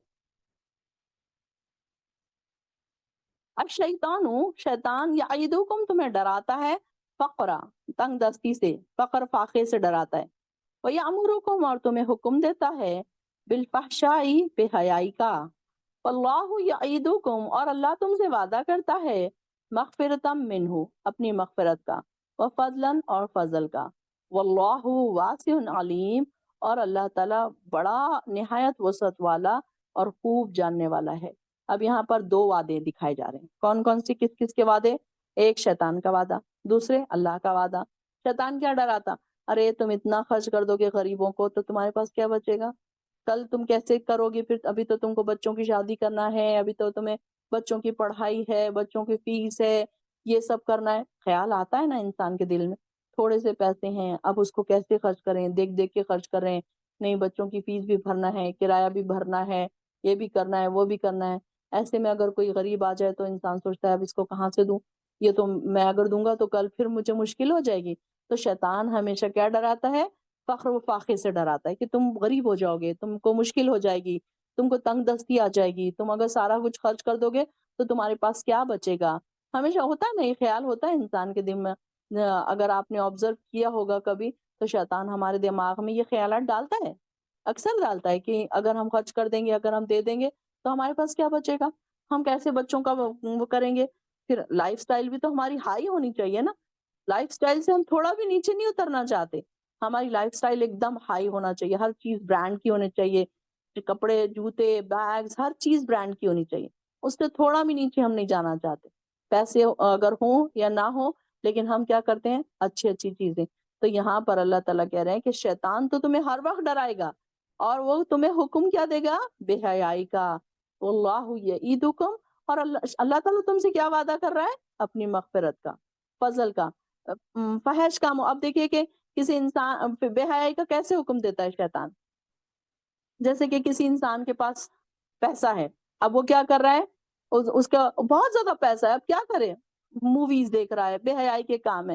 Speaker 1: الشیطان، شیطان یعیدکم، تمہیں ڈراتا ہے، فقرا، تنگ دستی سے، فقر فاقے سے ڈراتا ہے، وَيَأْمُرُكُمْ، اور تمہیں حکم دیتا ہے، بالفحشاء، بے حیائی کا، واللہ یعیدکم، اور اللہ تم سے وعدہ کرتا ہے، مغفرتم منہ، اپنی مغفرت کا، وفضلا، اور فضل کا، واللہ واسع علیم، اور اللہ تعالیٰ بڑا نہایت وسعت والا اور خوب جاننے والا ہے۔ اب یہاں پر دو وعدے دکھائے جا رہے ہیں، کون کون سی، کس کس کے وعدے، ایک شیطان کا وعدہ، دوسرے اللہ کا وعدہ۔ شیطان کیا ڈراتا، ارے تم اتنا خرچ کر دو گے غریبوں کو تو تمہارے پاس کیا بچے گا، کل تم کیسے کرو گے، پھر ابھی تو تم کو بچوں کی شادی کرنا ہے، ابھی تو تمہیں بچوں کی پڑھائی ہے، بچوں کی فیس ہے، یہ سب کرنا ہے، خیال آتا ہے نا انسان کے دل میں، تھوڑے سے پیسے ہیں اب اس کو کیسے خرچ کریں، دیکھ دیکھ کے خرچ کر رہے ہیں، نہیں بچوں کی فیس بھی بھرنا ہے، کرایہ بھی بھرنا ہے، یہ بھی کرنا ہے، وہ بھی کرنا ہے، ایسے میں اگر کوئی غریب آ جائے تو انسان سوچتا ہے اب اس کو کہاں سے دوں، یہ تو میں اگر دوں گا تو کل پھر مجھے مشکل ہو جائے گی۔ تو شیطان ہمیشہ کیا ڈراتا ہے، فخر و فاقے سے ڈراتا ہے کہ تم غریب ہو جاؤ گے، تم کو مشکل ہو جائے گی، تم کو تنگ دستی آ جائے گی، تم اگر سارا کچھ خرچ کر دو گے تو تمہارے پاس کیا بچے گا، ہمیشہ ہوتا ہے نا، یہ خیال ہوتا ہے انسان کے دل میں، اگر آپ نے آبزرو کیا ہوگا کبھی تو شیطان ہمارے دماغ میں یہ خیالات ڈالتا ہے، اکثر ڈالتا ہے کہ اگر ہم خرچ کر دیں گے، اگر ہم دے دیں گے تو ہمارے پاس کیا بچے گا، ہم کیسے بچوں کا وہ کریں گے، پھر لائف سٹائل بھی تو ہماری ہائی ہونی چاہیے نا، لائف سٹائل سے ہم تھوڑا بھی نیچے نہیں اترنا چاہتے، ہماری لائف سٹائل ایک دم ہائی ہونا چاہیے، ہر چیز برانڈ کی ہونی چاہیے، کپڑے جوتے بیگز ہر چیز برانڈ کی ہونی چاہیے، اس سے تھوڑا بھی نیچے ہم نہیں جانا چاہتے، پیسے اگر ہوں یا نہ ہوں لیکن ہم کیا کرتے ہیں، اچھی اچھی چیزیں۔ تو یہاں پر اللہ تعالیٰ کہہ رہے ہیں کہ شیطان تو تمہیں ہر وقت ڈرائے گا، اور وہ تمہیں حکم کیا دے گا، بے حیائی کا، واللہ یعیدکم، اور اللہ تعالیٰ تم سے کیا وعدہ کر رہا ہے، اپنی مغفرت کا، فضل کا، فحش کا۔ اب دیکھیے کہ کسی انسان بے حیائی کا کیسے حکم دیتا ہے شیطان، جیسے کہ کسی انسان کے پاس پیسہ ہے، اب وہ کیا کر رہا ہے، اس کا بہت زیادہ پیسہ ہے، اب کیا کرے، موویز دیکھ رہا ہے، بے حیائی کے کام ہے،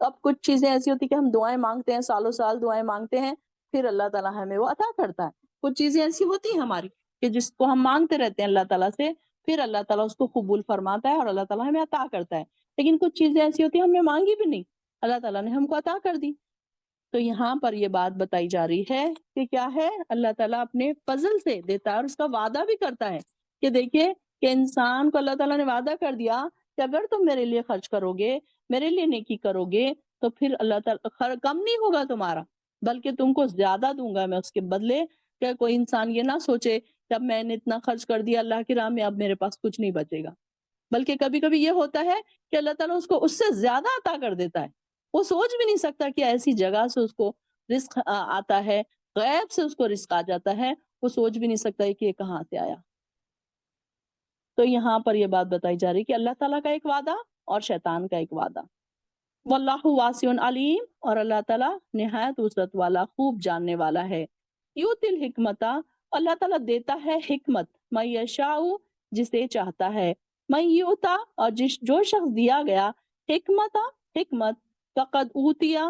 Speaker 1: اب کچھ چیزیں ایسی ہوتی کہ ہم دعائیں مانگتے ہیں، سالوں سال دعائیں مانگتے ہیں، پھر اللہ تعالیٰ ہمیں وہ عطا کرتا ہے۔ کچھ چیزیں ایسی ہوتی ہیں ہماری کہ جس کو ہم مانگتے رہتے ہیں اللہ تعالیٰ سے، پھر اللہ تعالیٰ اس کو قبول فرماتا ہے اور اللہ تعالیٰ ہمیں عطا کرتا ہے۔ لیکن کچھ چیزیں ایسی ہوتی ہیں ہم نے مانگی بھی نہیں، اللہ تعالیٰ نے ہم کو عطا کر دی۔ تو یہاں پر یہ بات بتائی جا رہی ہے کہ کیا ہے، اللہ تعالیٰ اپنے فضل سے دیتا ہے اور اس کا وعدہ بھی کرتا ہے کہ دیکھیے کہ انسان کو اللہ تعالیٰ نے وعدہ کر دیا کہ اگر تم میرے لیے خرچ کرو گے، میرے لیے نیکی کرو گے، تو پھر اللہ تعالیٰ کم نہیں ہوگا تمہارا، بلکہ تم کو زیادہ دوں گا میں اس کے بدلے۔ کہ کوئی انسان یہ نہ سوچے کہ اب میں نے اتنا خرچ کر دیا اللہ کی راہ میں، اب میرے پاس کچھ نہیں بچے گا، بلکہ کبھی کبھی یہ ہوتا ہے کہ اللہ تعالیٰ اس کو اس سے زیادہ عطا کر دیتا ہے۔ وہ سوچ بھی نہیں سکتا کہ ایسی جگہ سے اس کو رزق آتا ہے، غیب سے اس کو رزق آ جاتا ہے، وہ سوچ بھی نہیں سکتا ہے کہ یہ کہاں سے آیا۔ تو یہاں پر یہ بات بتائی جا رہی ہے کہ اللہ تعالیٰ کا ایک وعدہ اور شیطان کا ایک وعدہ۔ واللہ واسع علیم، اور اللہ تعالیٰ نہایت وسعت والا، خوب جاننے والا ہے۔ یؤتی الحکمت، اللہ تعالیٰ دیتا ہے حکمت، من یشاء، جسے چاہتا ہے، من یؤتا، اور جو شخص دیا گیا حکمت، حکمت، فقد اوتیا،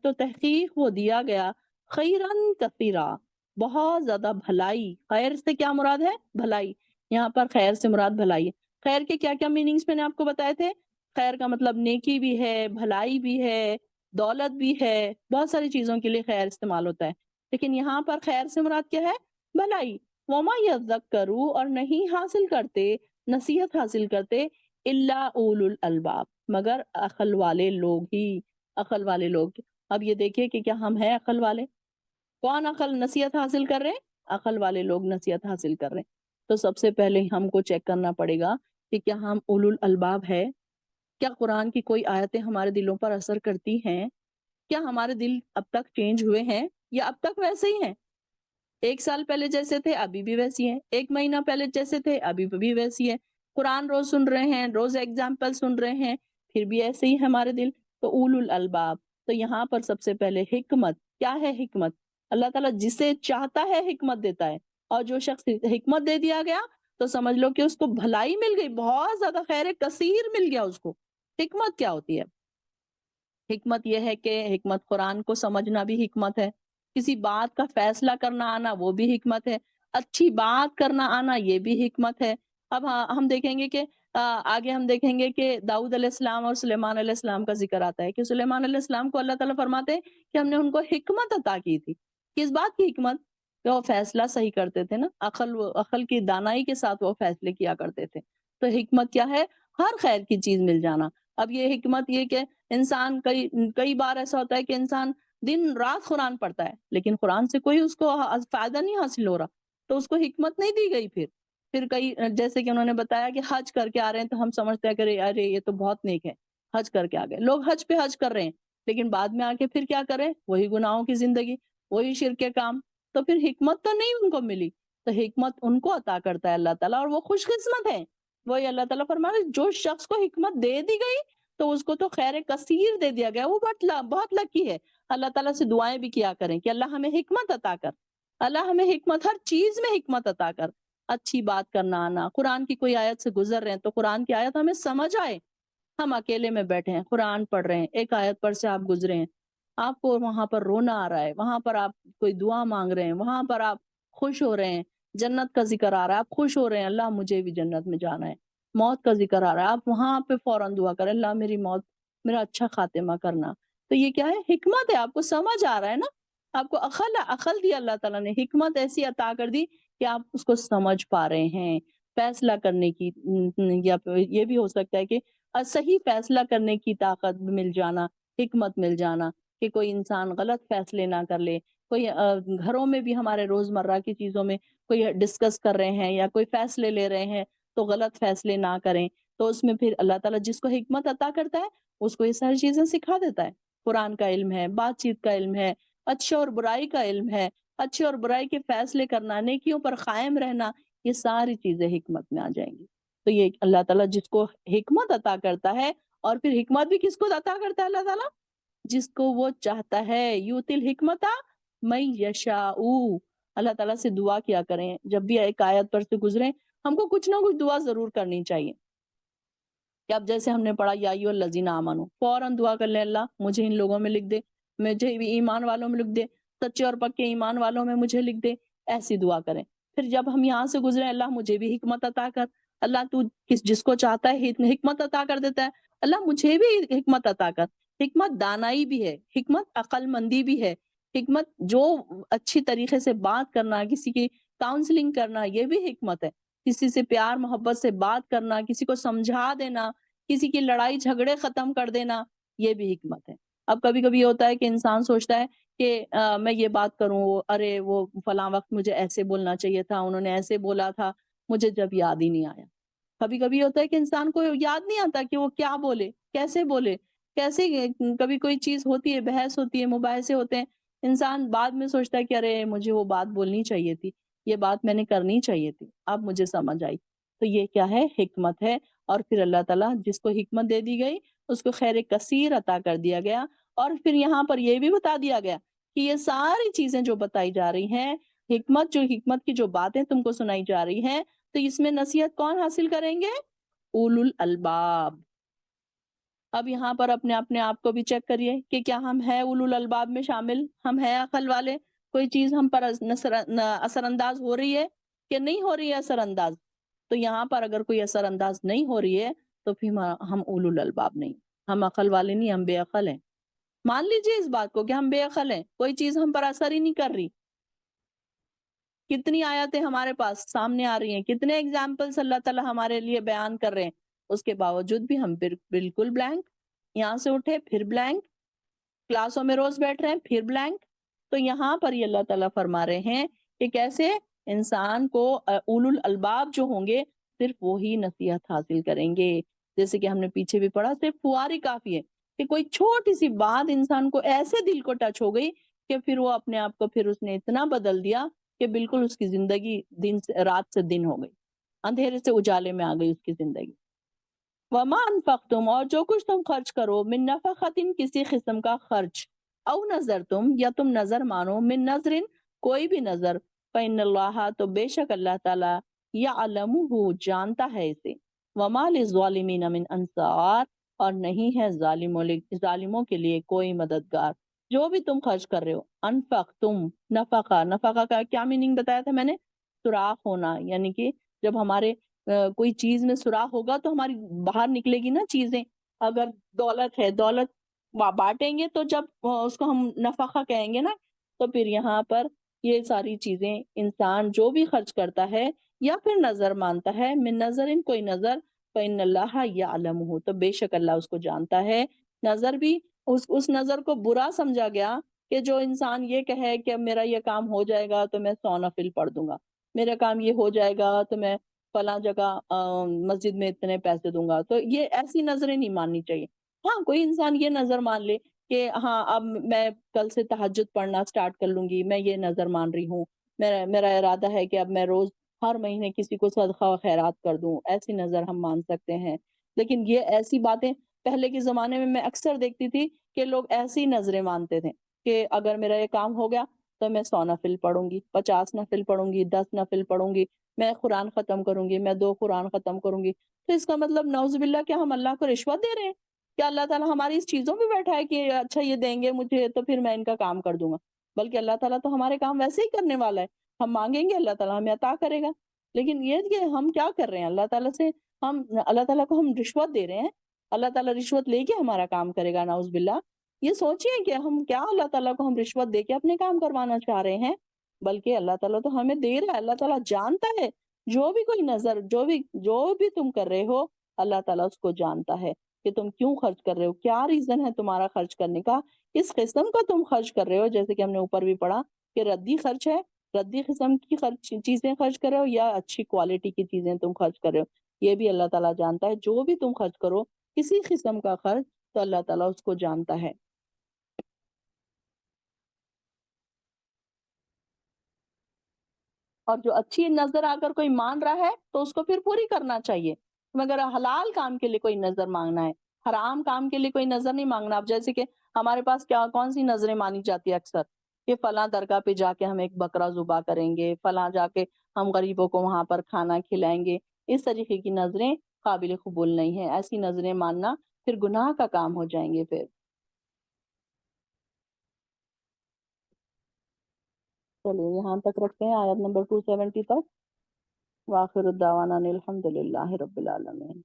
Speaker 1: تو تحقیق وہ دیا گیا، خیرن کثیرا، بہت زیادہ بھلائی۔ خیر سے کیا مراد ہے؟ بھلائی۔ یہاں پر خیر سے مراد بھلائی ہے۔ خیر کے کیا کیا میننگز میں نے آپ کو بتائے تھے؟ خیر کا مطلب نیکی بھی ہے، بھلائی بھی ہے، دولت بھی ہے، بہت ساری چیزوں کے لیے خیر استعمال ہوتا ہے، لیکن یہاں پر خیر سے مراد کیا ہے؟ بھلائی۔ وما یذکروا، اور نہیں حاصل کرتے، نصیحت حاصل کرتے، الا اولو الالباب، مگر عقل والے لوگ ہی، عقل والے لوگ۔ اب یہ دیکھیے کہ کیا ہم ہیں عقل والے؟ کون عقل نصیحت حاصل کر رہے ہیں؟ عقل والے لوگ نصیحت حاصل کر رہے ہیں۔ تو سب سے پہلے ہم کو چیک کرنا پڑے گا کہ کیا ہم اولو الالباب ہے؟ کیا قرآن کی کوئی آیتیں ہمارے دلوں پر اثر کرتی ہیں؟ کیا ہمارے دل اب تک چینج ہوئے ہیں یا اب تک ویسے ہی ہیں؟ 1 سال پہلے جیسے تھے ابھی بھی ویسی ہیں، 1 مہینہ پہلے جیسے تھے ابھی بھی ویسی ہے۔ قرآن روز سن رہے ہیں، روز ایگزامپل سن رہے ہیں، پھر بھی ایسے ہی ہمارے دل۔ تو اولو الالباب، تو یہاں پر سب سے پہلے حکمت کیا ہے؟ حکمت اللہ تعالیٰ جسے چاہتا ہے حکمت دیتا ہے، اور جو شخص حکمت دے دیا گیا تو سمجھ لو کہ اس کو بھلائی مل گئی، بہت زیادہ خیر کثیر مل گیا اس کو۔ حکمت کیا ہوتی ہے؟ حکمت یہ ہے کہ حکمت قرآن کو سمجھنا بھی حکمت ہے، کسی بات کا فیصلہ کرنا آنا وہ بھی حکمت ہے، اچھی بات کرنا آنا یہ بھی حکمت ہے۔ اب ہم دیکھیں گے کہ آگے ہم دیکھیں گے کہ داؤد علیہ السلام اور سلیمان علیہ السلام کا ذکر آتا ہے کہ سلیمان علیہ السلام کو اللہ تعالیٰ فرماتے ہیں کہ ہم نے ان کو حکمت عطا کی تھی۔ کس بات کی حکمت؟ کہ وہ فیصلہ صحیح کرتے تھے نا، عقل کی دانائی کے ساتھ وہ فیصلے کیا کرتے تھے۔ تو حکمت کیا ہے؟ ہر خیر کی چیز مل جانا۔ اب یہ حکمت یہ کہ انسان کئی بار ایسا ہوتا ہے کہ انسان دن رات قرآن پڑھتا ہے لیکن قرآن سے کوئی اس کو فائدہ نہیں حاصل ہو رہا، تو اس کو حکمت نہیں دی گئی۔ پھر کئی جیسے کہ انہوں نے بتایا کہ حج کر کے آ رہے ہیں تو ہم سمجھتے ہیں کہ ارے یہ تو بہت نیک ہے، حج کر کے آ گئے۔ لوگ حج پہ حج کر رہے ہیں لیکن بعد میں آ کے پھر کیا کریں؟ وہی گناہوں کی زندگی، وہی شرک کے کام۔ تو پھر حکمت تو نہیں ان کو ملی۔ تو حکمت ان کو عطا کرتا ہے اللہ تعالیٰ، اور وہ خوش قسمت ہیں۔ وہی اللہ تعالیٰ فرماتے ہیں جو شخص کو حکمت دے دی گئی تو اس کو تو خیر کثیر دے دیا گیا، وہ بہت لکی ہے۔ اللہ تعالیٰ سے دعائیں بھی کیا کریں کہ اللہ ہمیں حکمت عطا کر، اللہ ہمیں حکمت، ہر چیز میں حکمت عطا کر، اچھی بات کرنا آنا، قرآن کی کوئی آیت سے گزر رہے ہیں تو قرآن کی آیت ہمیں سمجھ آئے۔ ہم اکیلے میں بیٹھے ہیں، قرآن پڑھ رہے ہیں، ایک آیت پر سے آپ گزرے ہیں، آپ کو وہاں پر رونا آ رہا ہے، وہاں پر آپ کوئی دعا مانگ رہے ہیں، وہاں پر آپ خوش ہو رہے ہیں، جنت کا ذکر آ رہا ہے، آپ خوش ہو رہے ہیں، اللہ مجھے بھی جنت میں جانا ہے، موت کا ذکر آ رہا ہے، آپ وہاں پہ فوراً دعا کریں اللہ میری موت، میرا اچھا خاتمہ کرنا۔ تو یہ کیا ہے؟ حکمت ہے، آپ کو سمجھ آ رہا ہے نا، آپ کو عقل دی اللہ تعالیٰ نے، حکمت ایسی عطا کر دی کہ آپ اس کو سمجھ پا رہے ہیں، فیصلہ کرنے کی، یا یہ بھی ہو سکتا ہے کہ صحیح فیصلہ کرنے کی طاقت مل جانا، حکمت مل جانا، کہ کوئی انسان غلط فیصلے نہ کر لے۔ کوئی گھروں میں بھی ہمارے روزمرہ کی چیزوں میں کوئی ڈسکس کر رہے ہیں یا کوئی فیصلے لے رہے ہیں تو غلط فیصلے نہ کریں، تو اس میں پھر اللہ تعالیٰ جس کو حکمت عطا کرتا ہے اس کو یہ ساری چیزیں سکھا دیتا ہے۔ قرآن کا علم ہے، بات چیت کا علم ہے، اچھے اور برائی کا علم ہے، اچھے اور برائی کے فیصلے کرنا، نیکیوں پر قائم رہنا، یہ ساری چیزیں حکمت میں آ جائیں گی۔ تو یہ اللہ تعالیٰ جس کو حکمت عطا کرتا ہے، اور پھر حکمت بھی کس کو عطا کرتا ہے اللہ تعالیٰ؟ جس کو وہ چاہتا ہے۔ یؤتی الحکمت من یشاء، اللہ تعالیٰ سے دعا کیا کریں، جب بھی ایک آیت پر سے گزریں ہم کو کچھ نہ کچھ دعا ضرور کرنی چاہیے۔ کہ اب جیسے ہم نے پڑھا یا ایھا الذین آمنو، فوراً دعا کر لیں اللہ مجھے ان لوگوں میں لکھ دے، مجھے بھی ایمان والوں میں لکھ دے، سچے اور پکے ایمان والوں میں مجھے لکھ دے، ایسی دعا کریں۔ پھر جب ہم یہاں سے گزرے اللہ مجھے بھی حکمت عطا کر، اللہ تو جس کو چاہتا ہے حکمت عطا کر دیتا ہے، اللہ مجھے بھی حکمت عطا کر۔ حکمت دانائی بھی ہے، حکمت عقل مندی بھی ہے، حکمت جو اچھی طریقے سے بات کرنا، کسی کی کاؤنسلنگ کرنا، یہ بھی حکمت ہے۔ کسی سے پیار محبت سے بات کرنا، کسی کو سمجھا دینا، کسی کی لڑائی جھگڑے ختم کر دینا، یہ بھی حکمت ہے۔ اب کبھی کبھی ہوتا ہے کہ انسان سوچتا ہے کہ میں یہ بات کروں، ارے وہ فلاں وقت مجھے ایسے بولنا چاہیے تھا، انہوں نے ایسے بولا تھا، مجھے جب یاد ہی نہیں آیا۔ کبھی کبھی ہوتا ہے کہ انسان کو یاد نہیں آتا کہ وہ کیا بولے، کیسے، کبھی کوئی چیز ہوتی ہے، بحث ہوتی ہے، مباحثے ہوتے ہیں، انسان بعد میں سوچتا ہے کہ ارے مجھے وہ بات بولنی چاہیے تھی، یہ بات میں نے کرنی چاہیے تھی، اب مجھے سمجھ آئی۔ تو یہ کیا ہے؟ حکمت ہے۔ اور پھر اللہ تعالیٰ جس کو حکمت دے دی گئی اس کو خیر کثیر عطا کر دیا گیا۔ اور پھر یہاں پر یہ بھی بتا دیا گیا کہ یہ ساری چیزیں جو بتائی جا رہی ہیں، حکمت کی جو باتیں تم کو سنائی جا رہی ہیں، تو اس میں نصیحت کون حاصل کریں گے؟ اولو الالباب۔ اب یہاں پر اپنے آپ کو بھی چیک کریے کہ کیا ہم ہیں اولو الالباب میں شامل، ہم ہیں عقل والے، کوئی چیز ہم پر اثر انداز ہو رہی ہے کہ نہیں ہو رہی ہے اثر انداز؟ تو یہاں پر اگر کوئی اثر انداز نہیں ہو رہی ہے تو پھر ہم اولو الالباب نہیں، ہم عقل والے نہیں، ہم بے عقل ہیں۔ مان لیجئے اس بات کو کہ ہم بے عقل ہیں، کوئی چیز ہم پر اثر ہی نہیں کر رہی۔ کتنی آیتیں ہمارے پاس سامنے آ رہی ہیں، کتنے ایگزامپلس اللہ تعالیٰ ہمارے لیے بیان کر رہے ہیں، اس کے باوجود بھی ہم بالکل بلینک، یہاں سے اٹھے پھر بلینک، کلاسوں میں روز بیٹھ رہے ہیں پھر بلینک۔ تو یہاں پر یہ اللہ تعالیٰ فرما رہے ہیں کہ کیسے انسان کو اولو الالباب جو ہوں گے صرف وہی نصیحت حاصل کریں گے۔ جیسے کہ ہم نے پیچھے بھی پڑھا، صرف فواری کافی ہے کہ کوئی چھوٹی سی بات انسان کو ایسے دل کو ٹچ ہو گئی کہ پھر وہ اپنے آپ کو پھر اس نے اتنا بدل دیا کہ بالکل اس کی زندگی رات سے دن ہو گئی، اندھیرے سے اجالے میں آ گئی اس کی زندگی۔ وما انفقتم، اور جو کچھ تم خرچ کرو، من نفقۃ، کسی قسم کا خرچ، او نظر تم، یا تم نظر مانو، من نظر، کوئی بھی نظر، فإن اللہ، تو بے شک اللہ تعالیٰ، یعلمہ، جانتا ہے اسے، وما للظالمین من انصار، اور نہیں ہے ظالموں کے لیے کوئی مددگار۔ جو بھی تم خرچ کر رہے ہو، انفقتم، نفقہ کا کیا میننگ بتایا تھا میں نے؟ سوراخ ہونا، یعنی کہ جب ہمارے کوئی چیز میں سوراخ ہوگا تو ہماری باہر نکلے گی نا چیزیں۔ اگر دولت ہے، دولت بانٹیں گے تو جب اس کو ہم نفقہ کہیں گے نا، تو پھر یہاں پر یہ ساری چیزیں انسان جو بھی خرچ کرتا ہے یا پھر نظر مانتا ہے، من نظر، کوئی نظر، فإن اللہ یعلمہ، تو بے شک اللہ اس کو جانتا ہے۔ نظر بھی اس نظر کو برا سمجھا گیا کہ جو انسان یہ کہے کہ میرا یہ کام ہو جائے گا تو میں 100 نفل پڑھ دوں گا، میرا کام یہ ہو جائے گا تو میں فلاں جگہ مسجد میں اتنے پیسے دوں گا، تو یہ ایسی نظریں نہیں ماننی چاہیے۔ ہاں کوئی انسان یہ نظر مان لے کہ ہاں اب میں کل سے تہجد پڑھنا سٹارٹ کر لوں گی، میں یہ نظر مان رہی ہوں، میرا ارادہ ہے کہ اب میں روز ہر مہینے کسی کو صدقہ و خیرات کر دوں، ایسی نظر ہم مان سکتے ہیں۔ لیکن یہ ایسی باتیں پہلے کے زمانے میں اکثر دیکھتی تھی کہ لوگ ایسی نظریں مانتے تھے کہ اگر میرا یہ کام ہو گیا تو میں 100 نفل پڑھوں گی، 50 نفل پڑھوں گی، 10 نفل پڑھوں گی، میں قرآن ختم کروں گی، میں 2 قرآن ختم کروں گی۔ تو اس کا مطلب نعوذ باللہ کیا ہم اللہ کو رشوت دے رہے ہیں؟ کیا اللہ تعالیٰ ہماری اس چیزوں پہ بیٹھا ہے کہ اچھا یہ دیں گے مجھے تو پھر میں ان کا کام کر دوں گا؟ بلکہ اللہ تعالیٰ تو ہمارے کام ویسے ہی کرنے والا ہے، ہم مانگیں گے اللہ تعالیٰ ہمیں عطا کرے گا۔ لیکن یہ کہ ہم کیا کر رہے ہیں اللہ تعالیٰ سے، اللہ تعالیٰ کو ہم رشوت دے رہے ہیں، اللہ تعالیٰ رشوت لے کے ہمارا کام کرے گا، نعوذ باللہ۔ یہ سوچئے کہ ہم کیا اللہ تعالیٰ کو ہم رشوت دے کے اپنے کام کروانا چاہ رہے ہیں؟ بلکہ اللہ تعالیٰ تو ہمیں دے رہا ہے، اللہ تعالیٰ جانتا ہے جو بھی کوئی نظر، جو بھی تم کر رہے ہو، اللہ تعالیٰ اس کو جانتا ہے کہ تم کیوں خرچ کر رہے ہو، کیا ریزن ہے تمہارا خرچ کرنے کا، کس قسم کا تم خرچ کر رہے ہو۔ جیسے کہ ہم نے اوپر بھی پڑھا کہ ردی خرچ ہے، ردی قسم کی چیزیں خرچ کر رہے ہو یا اچھی کوالٹی کی چیزیں تم خرچ کر رہے ہو، یہ بھی اللہ تعالیٰ جانتا ہے۔ جو بھی تم خرچ کرو کسی قسم کا خرچ، تو اللہ تعالیٰ اس کو جانتا ہے۔ اور جو اچھی نظر آ کر کوئی مان رہا ہے تو اس کو پھر پوری کرنا چاہیے۔ مگر حلال کام کے لیے کوئی نظر مانگنا ہے، حرام کام کے لیے کوئی نظر نہیں مانگنا۔ اب جیسے کہ ہمارے پاس کون سی نظریں مانی جاتی ہے اکثر، کہ فلاں درگاہ پہ جا کے ہم ایک بکرا ذبح کریں گے، فلاں جا کے ہم غریبوں کو وہاں پر کھانا کھلائیں گے، اس طریقے کی نظریں قابل قبول نہیں ہے، ایسی نظریں ماننا پھر گناہ کا کام ہو جائیں گے پھر۔ چلیے یہاں تک رکھتے ہیں، آیت نمبر 270 تک۔ وآخر الدعوانا ان الحمد للہ رب العالمین۔